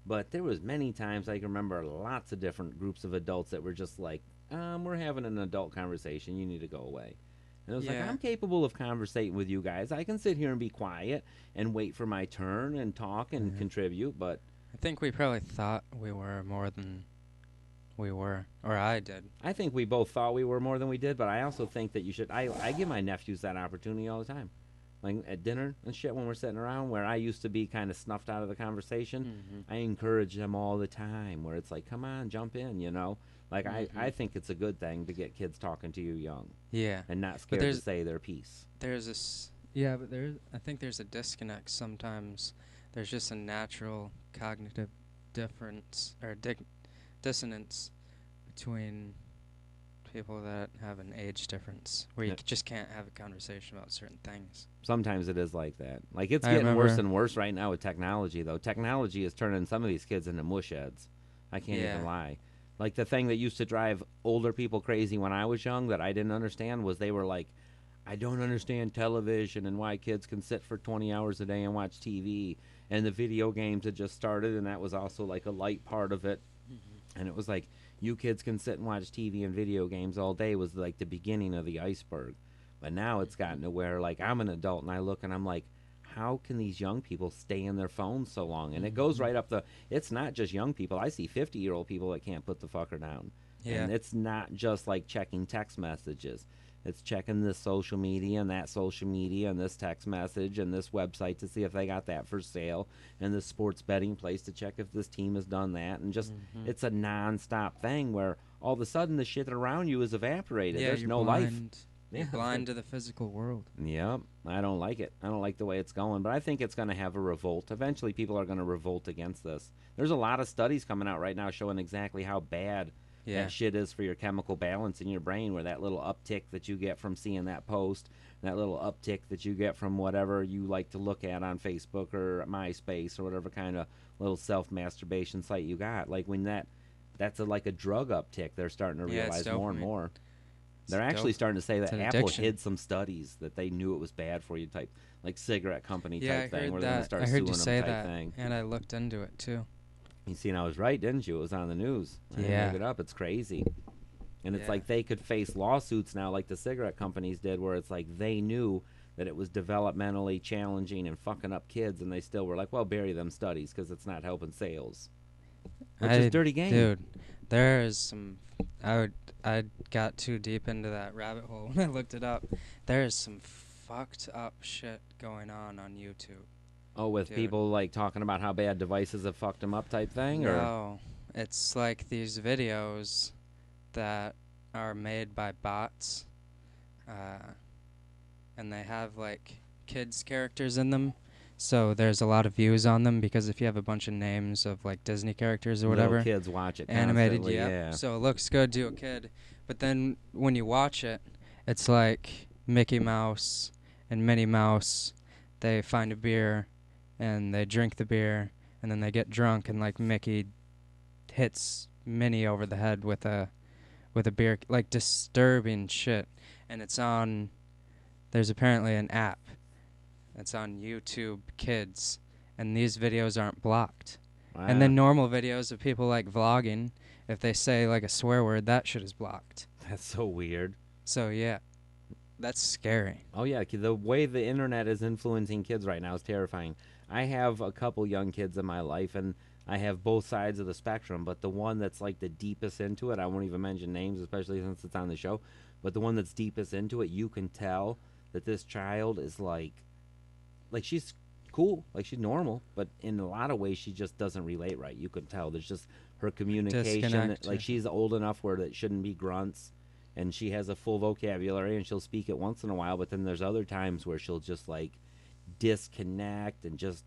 But there was many times I can remember lots of different groups of adults that were just like, we're having an adult conversation. You need to go away. And it was like, Yeah. I'm capable of conversating with you guys. I can sit here and be quiet and wait for my turn and talk and contribute. But I think we probably thought we were more than we were, or I did. I think we both thought we were more than we did. But I also think that you should. I give my nephews that opportunity all the time. Like at dinner and shit when we're sitting around, where I used to be kind of snuffed out of the conversation. I encourage them all the time, where it's like, come on, jump in, Like I think it's a good thing to get kids talking to you young Yeah. and not scared to there's- say their piece. There's this. Yeah, but I think there's a disconnect sometimes. There's just a natural cognitive difference or dissonance between people that have an age difference, where you Yep. just can't have a conversation about certain things. Sometimes it is like that. Like it's I getting worse remember- and worse right now with technology, though. Technology is turning some of these kids into mushheads. I can't even Yeah. lie. Like the thing that used to drive older people crazy when I was young that I didn't understand was they were like, I don't understand television and why kids can sit for 20 hours a day and watch TV. And the video games had just started, and that was also like a light part of it. And it was like, you kids can sit and watch TV and video games all day was like the beginning of the iceberg. But now it's gotten to where, like, I'm an adult and I look and I'm like, how can these young people stay in their phones so long? And it goes right up it's not just young people. I see 50-year-old people that can't put the fucker down. Yeah. And it's not just like checking text messages. It's checking this social media and that social media and this text message and this website to see if they got that for sale, and this sports betting place to check if this team has done that. And just it's a non-stop thing where all of a sudden the shit around you is evaporated. Yeah, There's you're no blind. life. You're blind to the physical world. Yep, I don't like it. I don't like the way it's going, but I think it's going to have a revolt. Eventually, people are going to revolt against this. There's a lot of studies coming out right now showing exactly how bad that shit is for your chemical balance in your brain, where that little uptick that you get from seeing that post, that little uptick that you get from whatever you like to look at on Facebook or MySpace or whatever kind of little self-masturbation site you got. Like when that's like a drug uptick, they're starting to realize more and more. They're actually starting to say that Apple hid some studies that they knew it was bad for you, type like cigarette company type thing, where they're going to start suing them type thing. And I looked into it too. You see, and I was right, didn't you? It was on the news. I didn't make it up. It's crazy. And it's like they could face lawsuits now like the cigarette companies did, where it's like they knew that it was developmentally challenging and fucking up kids, and they still were like, well, bury them studies because it's not helping sales. Which is dirty game. Dude, there is some... I got too deep into that rabbit hole when I looked it up. There is some fucked up shit going on YouTube. Oh, with people like talking about how bad devices have fucked them up type thing? No, it's like these videos that are made by bots, and they have like kids characters in them. So there's a lot of views on them because if you have a bunch of names of like Disney characters or whatever, little kids watch it animated, yeah. So it looks good to a kid, but then when you watch it, it's like Mickey Mouse and Minnie Mouse. They find a beer, and they drink the beer, and then they get drunk, and like Mickey hits Minnie over the head with a beer, like disturbing shit. And it's on. There's apparently an app. It's on YouTube Kids, and these videos aren't blocked. Wow. And then normal videos of people like vlogging, if they say like a swear word, that shit is blocked. That's so weird. So yeah, that's scary. Oh yeah, the way the internet is influencing kids right now is terrifying. I have a couple young kids in my life, and I have both sides of the spectrum, but the one that's like the deepest into it, I won't even mention names, especially since it's on the show, but the one that's deepest into it, you can tell that this child is like she's cool, like she's normal, but in a lot of ways she just doesn't relate right. You can tell there's just her communication, like she's old enough where it shouldn't be grunts, and she has a full vocabulary and she'll speak it once in a while, but then there's other times where she'll just like disconnect, and just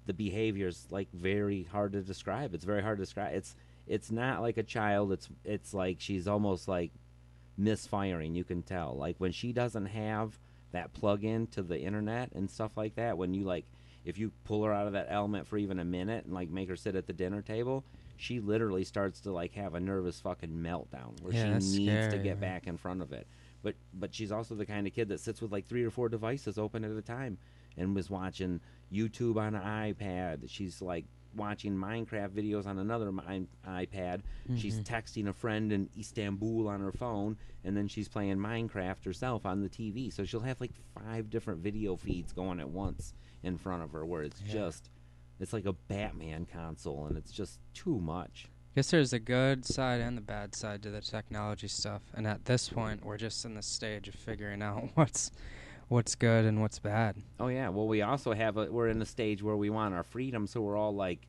the behavior's like very hard to describe. It's very hard to describe. It's not like a child, it's like she's almost like misfiring. You can tell, like when she doesn't have that plug-in to the internet and stuff like that, when you like, if you pull her out of that element for even a minute and like make her sit at the dinner table, she literally starts to like have a nervous fucking meltdown where she needs to get back in front of it. But she's also the kind of kid that sits with like 3 or 4 devices open at a time and was watching YouTube on an iPad. She's like watching Minecraft videos on another iPad. She's texting a friend in Istanbul on her phone, and then she's playing Minecraft herself on the TV. So she'll have like 5 different video feeds going at once in front of her, where it's just, it's like a Batman console, and it's just too much. I guess there's a good side and the bad side to the technology stuff, and at this point we're just in the stage of figuring out what's good and what's bad. Oh yeah, well we also have we're in a stage where we want our freedom, so we're all like,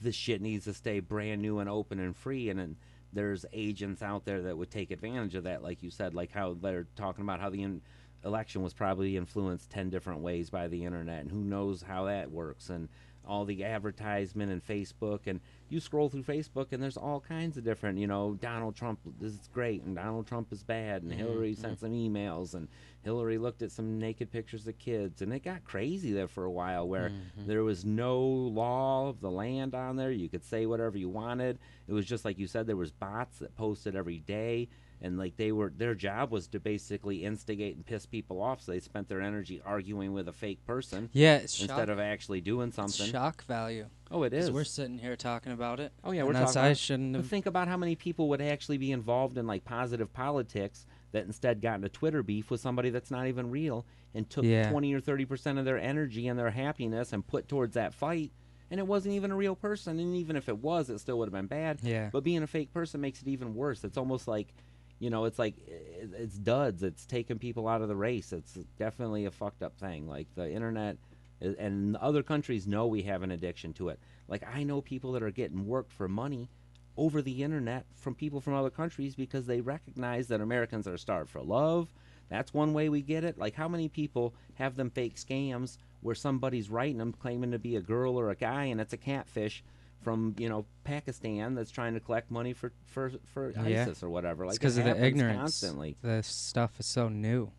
this shit needs to stay brand new and open and free, and then there's agents out there that would take advantage of that, like you said, like how they're talking about how the election was probably influenced 10 different ways by the internet, and who knows how that works, and all the advertisement and Facebook, and you scroll through Facebook and there's all kinds of different, Donald Trump is great and Donald Trump is bad, and Hillary sent some emails, and Hillary looked at some naked pictures of kids, and it got crazy there for a while where there was no law of the land on there. You could say whatever you wanted. It was just like you said, there was bots that posted every day, and like their job was to basically instigate and piss people off, so they spent their energy arguing with a fake person instead of actually doing something. It's shock value. Oh, it is. We're sitting here talking about it. Oh yeah, we're talking about it. Think about how many people would actually be involved in like positive politics that instead got into Twitter beef with somebody that's not even real, and took 20 or 30% of their energy and their happiness and put towards that fight, and it wasn't even a real person, and even if it was, it still would have been bad. Yeah. But being a fake person makes it even worse. It's almost like, You know, it's like it's duds. It's taking people out of the race. It's definitely a fucked up thing. Like the internet, and other countries know we have an addiction to it. Like I know people that are getting worked for money over the internet from people from other countries because they recognize that Americans are starved for love. That's one way we get it. Like how many people have them fake scams where somebody's writing them claiming to be a girl or a guy and it's a catfish from, you know, Pakistan that's trying to collect money for ISIS or whatever. Like because it of the happens ignorance. constantly. The stuff is so new,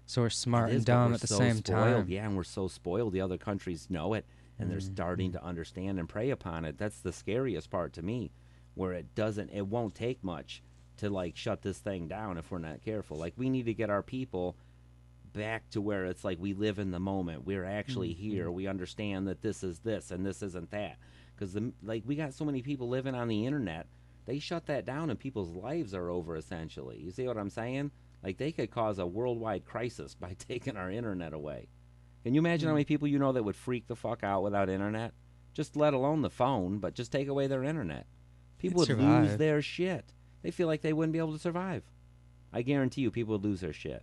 so we're smart It is, and but dumb we're at the so same spoiled. time. Yeah, and we're so spoiled. The other countries know it, and they're starting to understand and prey upon it. That's the scariest part to me, where it won't take much to like shut this thing down if we're not careful. Like we need to get our people back to where it's like we live in the moment. We're actually here. We understand that this is this and this isn't that. Because like we got so many people living on the internet, they shut that down and people's lives are over essentially. You see what I'm saying? Like they could cause a worldwide crisis by taking our internet away. Can you imagine how many people you know that would freak the fuck out without internet? Just let alone the phone, but just take away their internet. People would lose their shit. They feel like they wouldn't be able to survive. I guarantee you people would lose their shit.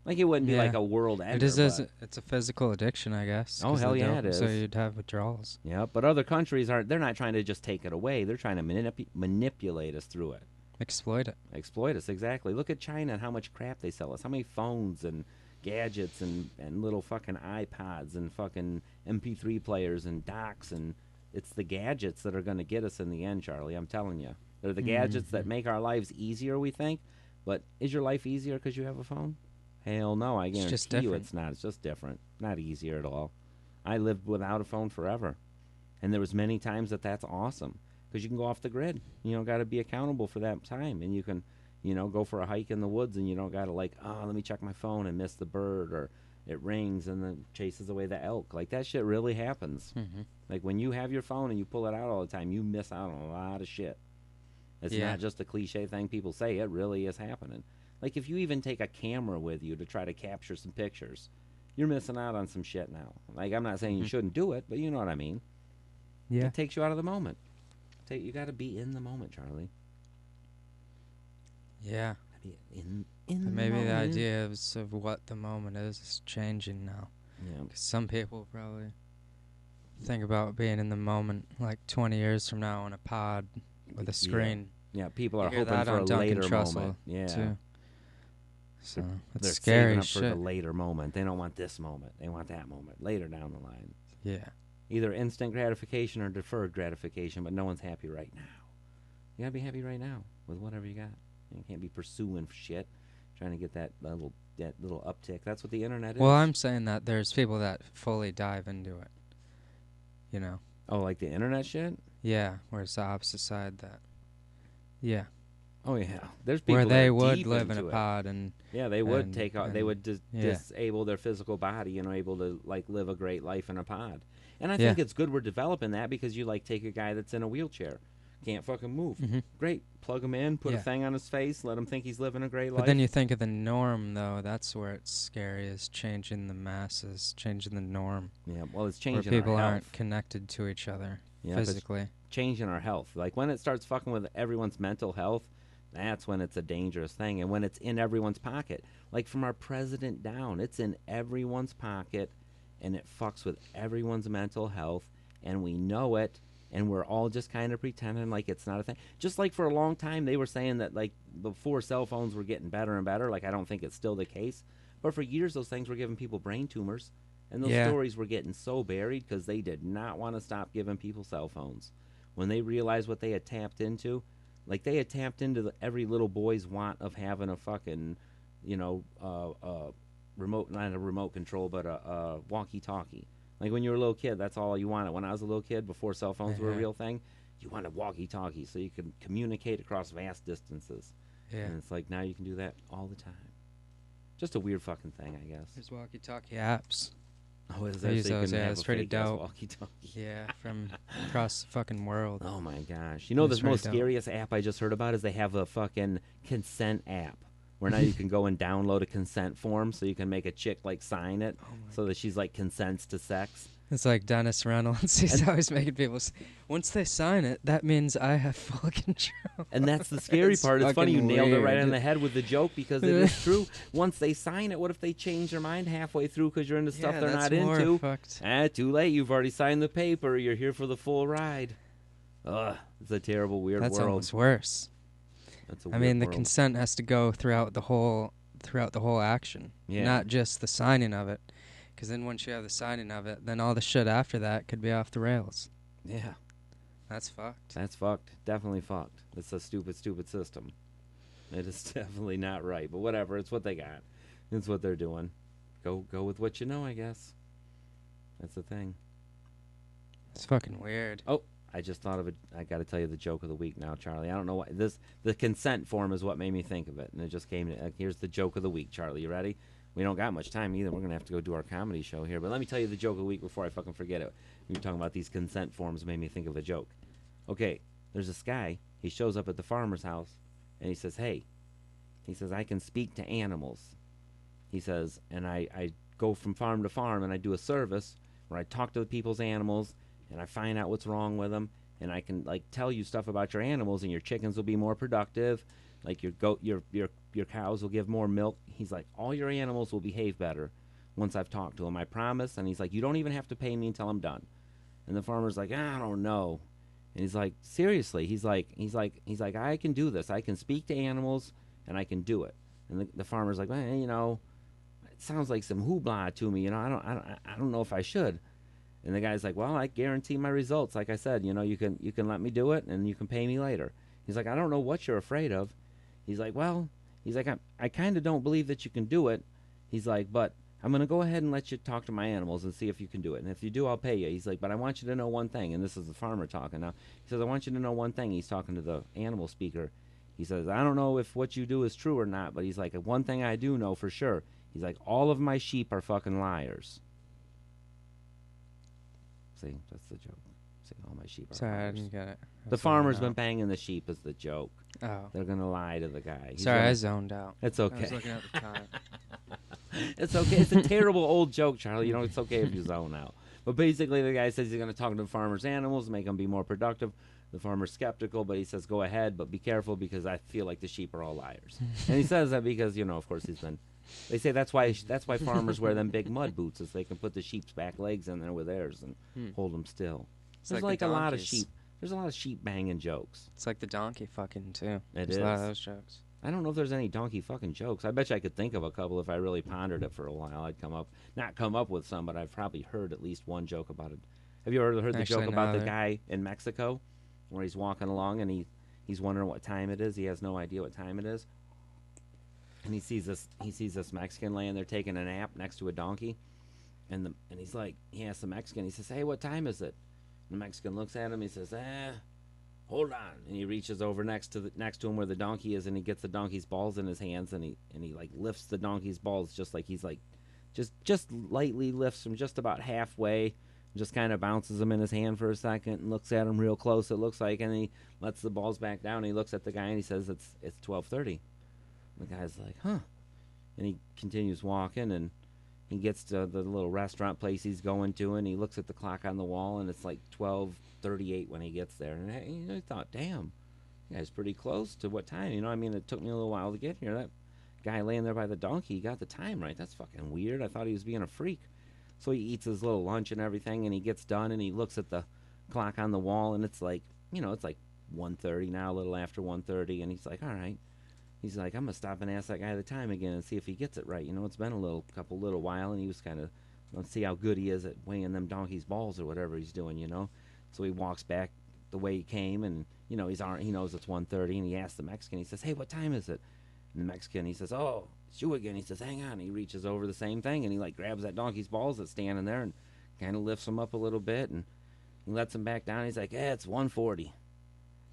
Like it wouldn't be like a world ender. It's a physical addiction, I guess. Oh, hell yeah, it is. So you'd have withdrawals. Yeah, but other countries they're not trying to just take it away. They're trying to manipulate us through it. Exploit it. Exploit us, exactly. Look at China and how much crap they sell us. How many phones and gadgets and little fucking iPods and fucking MP3 players and docks, and it's the gadgets that are going to get us in the end, Charlie. I'm telling you. They're the gadgets that make our lives easier, we think. But is your life easier because you have a phone? Hell no, I guarantee you it's not. It's just different. Not easier at all. I lived without a phone forever. And there was many times that's awesome. Because you can go off the grid. You don't got to be accountable for that time. And you can, you know, go for a hike in the woods and you don't got to like, oh, let me check my phone and miss the bird, or it rings and then chases away the elk. Like that shit really happens. Like when you have your phone and you pull it out all the time, you miss out on a lot of shit. It's not just a cliche thing people say. It really is happening. Like if you even take a camera with you to try to capture some pictures, you're missing out on some shit now. Like I'm not saying you shouldn't do it, but you know what I mean. Yeah. It takes you out of the moment. You got to be in the moment, Charlie. Yeah. In but maybe the idea of what the moment is changing now. Yeah. 'Cause some people probably think about being in the moment like 20 years from now on a pod with a screen. Yeah, people are hoping for a later moment. Yeah. Too. So they're scary saving up shit. for the later moment. They don't want this moment. They want that moment later down the line. Yeah. Either instant gratification or deferred gratification, but no one's happy right now. You gotta be happy right now with whatever you got. You can't be pursuing shit, trying to get that little uptick. That's what the internet is. Well, I'm saying that there's people that fully dive into it. You know. Oh, like the internet shit? Yeah, where it's the opposite side that. Yeah. Oh yeah, there's people where that they are would deep live in into a it. pod and. Yeah, they would they would yeah. disable their physical body and are able to like live a great life in a pod. And I think it's good we're developing that, because you like take a guy that's in a wheelchair, can't fucking move. Great, plug him in, put a thing on his face, let him think he's living a great life. But then you think of the norm, though. That's where it's scary, is changing the masses, changing the norm. Yeah, well, it's changing where people our health. aren't connected to each other physically. Changing our health. Like when it starts fucking with everyone's mental health, that's when it's a dangerous thing. And when it's in everyone's pocket, like from our president down, it's in everyone's pocket, and it fucks with everyone's mental health, and we know it, and we're all just kind of pretending like it's not a thing. Just like for a long time, they were saying that like before cell phones were getting better and better. Like I don't think it's still the case, but for years those things were giving people brain tumors, and those stories were getting so buried because they did not want to stop giving people cell phones. When they realized what they had tapped into, like they had tapped into every little boy's want of having a fucking, remote, not a remote control, but a walkie-talkie. Like when you were a little kid, that's all you wanted. When I was a little kid, before cell phones were a real thing, you wanted walkie-talkie so you could communicate across vast distances. Yeah. And it's like now you can do that all the time. Just a weird fucking thing, I guess. There's walkie-talkie apps. Oh, is I there? use So you those, can have it's a pretty fake-ass dope. walkie-talkie. Yeah, from across the fucking world. Oh my gosh. You know, the most dope. scariest app I just heard about is they have a fucking consent app where now you can go and download a consent form so you can make a chick like sign it so that she's like consents to sex. It's like Dennis Reynolds. He's always making people say, once they sign it, that means I have full control. And that's the scary It's part. It's funny you fucking nailed it right weird. on the head with the joke because it is true. Once they sign it, what if they change their mind halfway through because you're into stuff they're that's not more into? fucked. Too late. You've already signed the paper. You're here for the full ride. Ugh, it's a terrible, weird That's world. almost worse. That's a I weird mean, the world. consent has to go throughout the whole action, Yeah. not just the signing of it. Because then once you have the signing of it, then all the shit after that could be off the rails. Yeah. That's fucked. That's fucked. Definitely fucked. It's a stupid, stupid system. It is definitely not right. But whatever. It's what they got. It's what they're doing. Go with what you know, I guess. That's the thing. It's fucking weird. Oh, I just thought of it. I got to tell you the joke of the week now, Charlie. I don't know why. The consent form is what made me think of it. And it just came. Here's the joke of the week, Charlie. You ready? We don't got much time either. We're going to have to go do our comedy show here. But let me tell you the joke of the week before I fucking forget it. You were talking about these consent forms made me think of a joke. Okay, there's this guy. He shows up at the farmer's house, and he says, hey, he says, I can speak to animals. He says, and I go from farm to farm, and I do a service where I talk to the people's animals, and I find out what's wrong with them, and I can, like, tell you stuff about your animals, and your chickens will be more productive. Like your cows will give more milk. He's like, all your animals will behave better once I've talked to them. I promise. And he's like, you don't even have to pay me until I'm done. And the farmer's like, I don't know. And he's like, seriously. He's like, I can do this. I can speak to animals and I can do it. And the farmer's like, well, you know, it sounds like some hoopla to me. You know, I don't know if I should. And the guy's like, well, I guarantee my results. Like I said, you know, you can let me do it and you can pay me later. He's like, I don't know what you're afraid of. He's like, well, he's like, I kind of don't believe that you can do it. He's like, but I'm going to go ahead and let you talk to my animals and see if you can do it. And if you do, I'll pay you. He's like, but I want you to know one thing. And this is the farmer talking now. He says, I want you to know one thing. He's talking to the animal speaker. He says, I don't know if what you do is true or not, but he's like, one thing I do know for sure. He's like, all of my sheep are fucking liars. See, that's the joke. See, all my sheep are Sorry, I liars. didn't get it. The farmer's been banging the sheep is the joke. Oh. They're going to lie to the guy. Sorry, I zoned out. It's I was okay. looking at the time. It's okay. It's a terrible old joke, Charlie. You know, it's okay if you zone out. But basically, the guy says he's going to talk to the farmer's animals, make them be more productive. The farmer's skeptical, but he says, go ahead, but be careful because I feel like the sheep are all liars. And he says that because, you know, of course, he's been... They say that's why farmers wear them big mud boots, is they can put the sheep's back legs in there with theirs and hold them still. There's like the a lot of donkeys. sheep. There's a lot of sheep banging jokes. It's like the donkey fucking, too. It There's a lot of is. those jokes. I don't know if there's any donkey fucking jokes. I bet you I could think of a couple if I really pondered it for a while. I'd not come up with some, but I've probably heard at least one joke about it. Have you ever heard the Actually, joke about no, the guy in Mexico where he's walking along and he's wondering what time it is? He has no idea what time it is. And he sees this Mexican laying there taking a nap next to a donkey. And he's like, he asks the Mexican, he says, hey, what time is it? And the Mexican looks at him, he says, hold on. And he reaches over next to him where the donkey is, and he gets the donkey's balls in his hands, and he like lifts the donkey's balls just like he's like just lightly lifts him just about halfway, just kind of bounces them in his hand for a second and looks at him real close, it looks like, and he lets the balls back down, and he looks at the guy and he says it's 12:30. The guy's like, huh. And he continues walking, and he gets to the little restaurant place he's going to, and he looks at the clock on the wall, and it's like 12:38 when he gets there. And he thought, damn, that guy's pretty close to what time. You know, I mean, it took me a little while to get here. That guy laying there by the donkey, he got the time right. That's fucking weird. I thought he was being a freak. So he eats his little lunch and everything, and he gets done, and he looks at the clock on the wall, and it's like, you know, it's like 1:30 now, a little after 1:30, and he's like, all right. He's like, I'm going to stop and ask that guy the time again and see if he gets it right. You know, it's been a couple while, and he was kind of, let's see how good he is at weighing them donkey's balls or whatever he's doing, you know. So he walks back the way he came, and, you know, he knows it's 1:30, and he asks the Mexican, he says, hey, what time is it? And the Mexican, he says, oh, it's you again. He says, hang on. He reaches over the same thing, and he, like, grabs that donkey's balls that's standing there and kind of lifts them up a little bit, and he lets them back down. He's like, it's 1:40.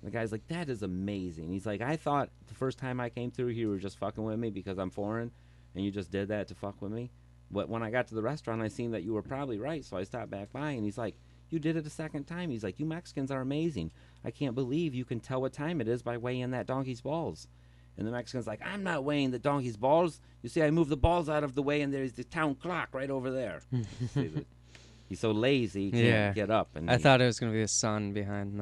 The guy's like, that is amazing. He's like, I thought the first time I came through you were just fucking with me because I'm foreign, and you just did that to fuck with me. But when I got to the restaurant, I seen that you were probably right, so I stopped back by, and he's like, you did it a second time. He's like, you Mexicans are amazing. I can't believe you can tell what time it is by weighing that donkey's balls. And the Mexican's like, I'm not weighing the donkey's balls. You see, I moved the balls out of the way, and there's the town clock right over there. He's so lazy he can't Yeah. get up. And I thought it was gonna be the sun behind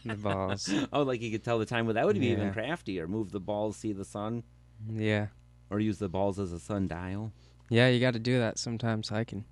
the balls. Oh, like he could tell the time. Well, that would be even Yeah. craftier. Move the balls, see the sun, Yeah. or use the balls as a sundial. Yeah, you got to do that sometimes hiking.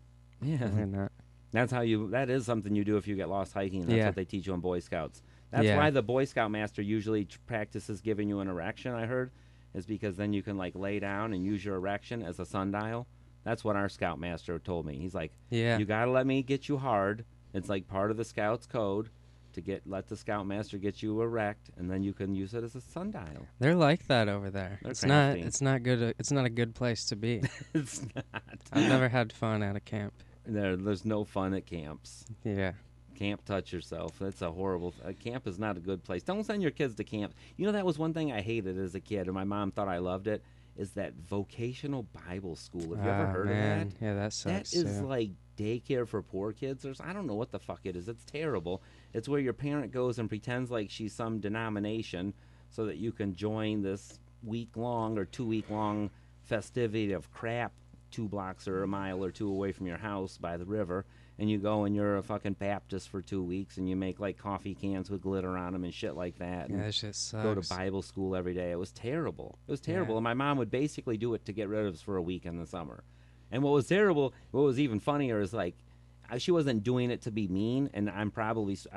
Yeah. Learn that. That's how you. That is something you do if you get lost hiking. That's Yeah. what they teach you in Boy Scouts. That's Yeah. why the Boy Scout master usually practices giving you an erection. I heard, is because then you can like lay down and use your erection as a sundial. That's what our Scout master told me. He's like, Yeah. you gotta let me get you hard. It's like part of the Scouts code to let the Scout master get you erect, and then you can use it as a sundial. They're like that over there. They're It's crafty. not. It's not good. It's not a good place to be. It's not. I've never had fun at a camp. There's no fun at camps. Yeah. Camp touch yourself. That's a horrible. Camp is not a good place. Don't send your kids to camp. You know, that was one thing I hated as a kid, and my mom thought I loved it. Is that vocational Bible school? Have you ever heard man. of that? Yeah, that sucks. That is too. like daycare for poor kids. I don't know what the fuck it is. It's terrible. It's where your parent goes and pretends like she's some denomination so that you can join this week-long or 2-week-long festivity of crap 2 blocks or a mile or 2 away from your house by the river. And you go and you're a fucking Baptist for 2 weeks and you make like coffee cans with glitter on them and shit like that. Yeah, And that shit sucks. go to Bible school every day. It was terrible. It was terrible. Yeah. And my mom would basically do it to get rid of us for a week in the summer. And what was terrible, what was even funnier is like, she wasn't doing it to be mean, and I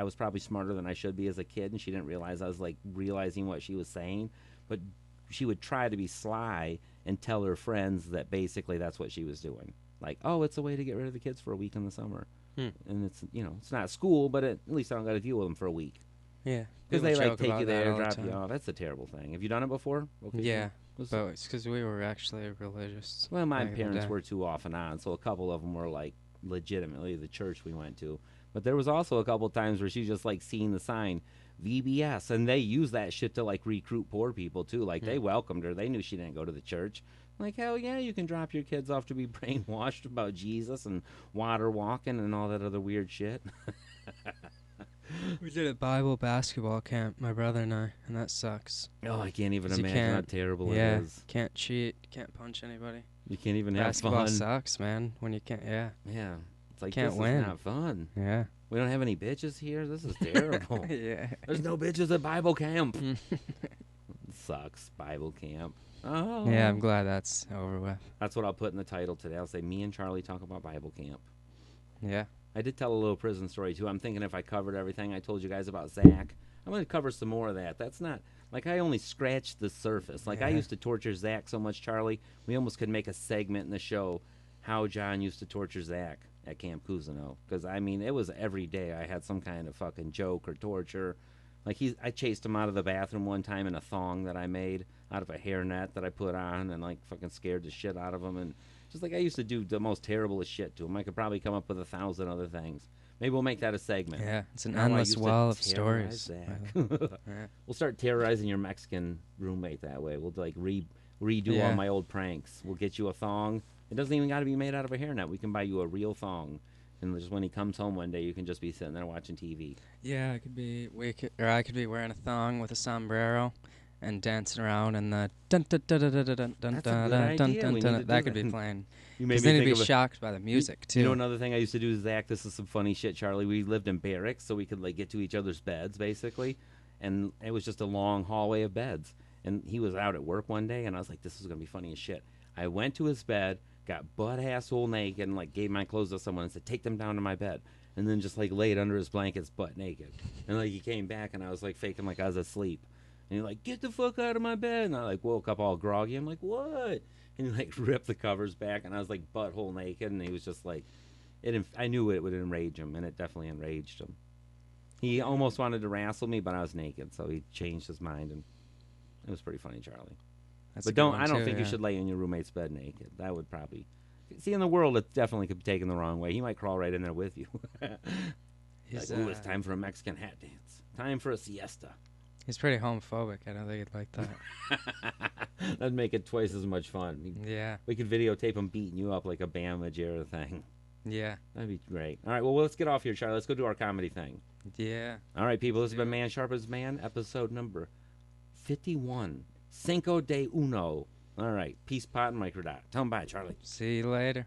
was probably smarter than I should be as a kid, and she didn't realize I was like realizing what she was saying. But she would try to be sly and tell her friends that basically that's what she was doing. Like, oh, it's a way to get rid of the kids for a week in the summer. And it's, it's not school, but at least I don't got to deal with them for a week. Yeah. Because People they like joke take about you that there, all the drop you time. off. That's a terrible thing. Have you done it before? Okay, Yeah. Was- But it's because we were actually religious. Well, my back in the parents day. were too off and on, so a couple of them were like legitimately the church we went to. But there was also a couple times where she just like seen the sign VBS, and they use that shit to like recruit poor people too. Like they welcomed her. They knew she didn't go to the church. Like, hell yeah, you can drop your kids off to be brainwashed about Jesus and water walking and all that other weird shit. We did a Bible basketball camp, my brother and I, and that sucks. Oh, I can't even 'Cause you imagine how can't- terrible Yeah. it is. Can't cheat. Can't punch anybody. You can't even have Basketball fun. sucks, man. When you can't. Yeah. Yeah. It's like, Can't this win. is not fun. Yeah. We don't have any bitches here. This is terrible. Yeah. There's no bitches at Bible camp. Sucks, Bible camp. Oh. Yeah, I'm glad that's over with. That's what I'll put in the title today. I'll say, me and Charlie talk about Bible camp. Yeah. I did tell a little prison story, too. I'm thinking if I covered everything I told you guys about Zach, I'm going to cover some more of that. That's not, like, I only scratched the surface. Like, I Yeah. used to torture Zach so much, Charlie, we almost could make a segment in the show how John used to torture Zach at Camp Cousineau. Because, I mean, it was every day I had some kind of fucking joke or torture. Like, I chased him out of the bathroom one time in a thong that I made out of a hairnet that I put on and, like, fucking scared the shit out of him. And just, like, I used to do the most terriblest shit to him. I could probably come up with 1,000 other things. Maybe we'll make that a segment. Yeah. It's an How I endless used to well of terrorize stories. Zach. Yeah. We'll start terrorizing your Mexican roommate that way. We'll, like, redo all Yeah. my old pranks. We'll get you a thong. It doesn't even got to be made out of a hairnet. We can buy you a real thong. And just when he comes home one day, you can just be sitting there watching TV. Yeah, I could be I could be wearing a thong with a sombrero and dancing around, and the dun dun dun dun dun dun dun dun That's a dun good dun idea. dun We dun need dun. to do That could that. be playing. You made Because me then you'd think be of shocked by the music too. You know another thing I used to do, Zach? This is some funny shit, Charlie. We lived in barracks, so we could like get to each other's beds, basically. And it was just a long hallway of beds. And he was out at work one day, and I was like, this is going to be funny as shit. I went to his bed, got butt-asshole naked, and like gave my clothes to someone and said, take them down to my bed. And then just like laid under his blankets butt naked. And like he came back, and I was like faking like I was asleep. And he's like, get the fuck out of my bed. And I like woke up all groggy. I'm like, what? And he like ripped the covers back, and I was like butthole naked. And he was just like, I knew it would enrage him, and it definitely enraged him. He almost wanted to wrestle me, but I was naked, so he changed his mind, and it was pretty funny, Charlie. That's a But good one I don't too, think you yeah. should lay in your roommate's bed naked. That would probably, see, in the world, it definitely could be taken the wrong way. He might crawl right in there with you. He's, Like, ooh, it's time for a Mexican hat dance. Time for a siesta. He's pretty homophobic. I don't think he'd like that. That'd make it twice as much fun. Yeah. We could videotape him beating you up like a Bam Majera thing. Yeah. That'd be great. All right, well, let's get off here, Charlie. Let's go do our comedy thing. Yeah. All right, people, this has been Man Sharp as Man, episode number 51. Cinco de Uno. All right, peace, pot, and microdot. Tell them bye, Charlie. See you later.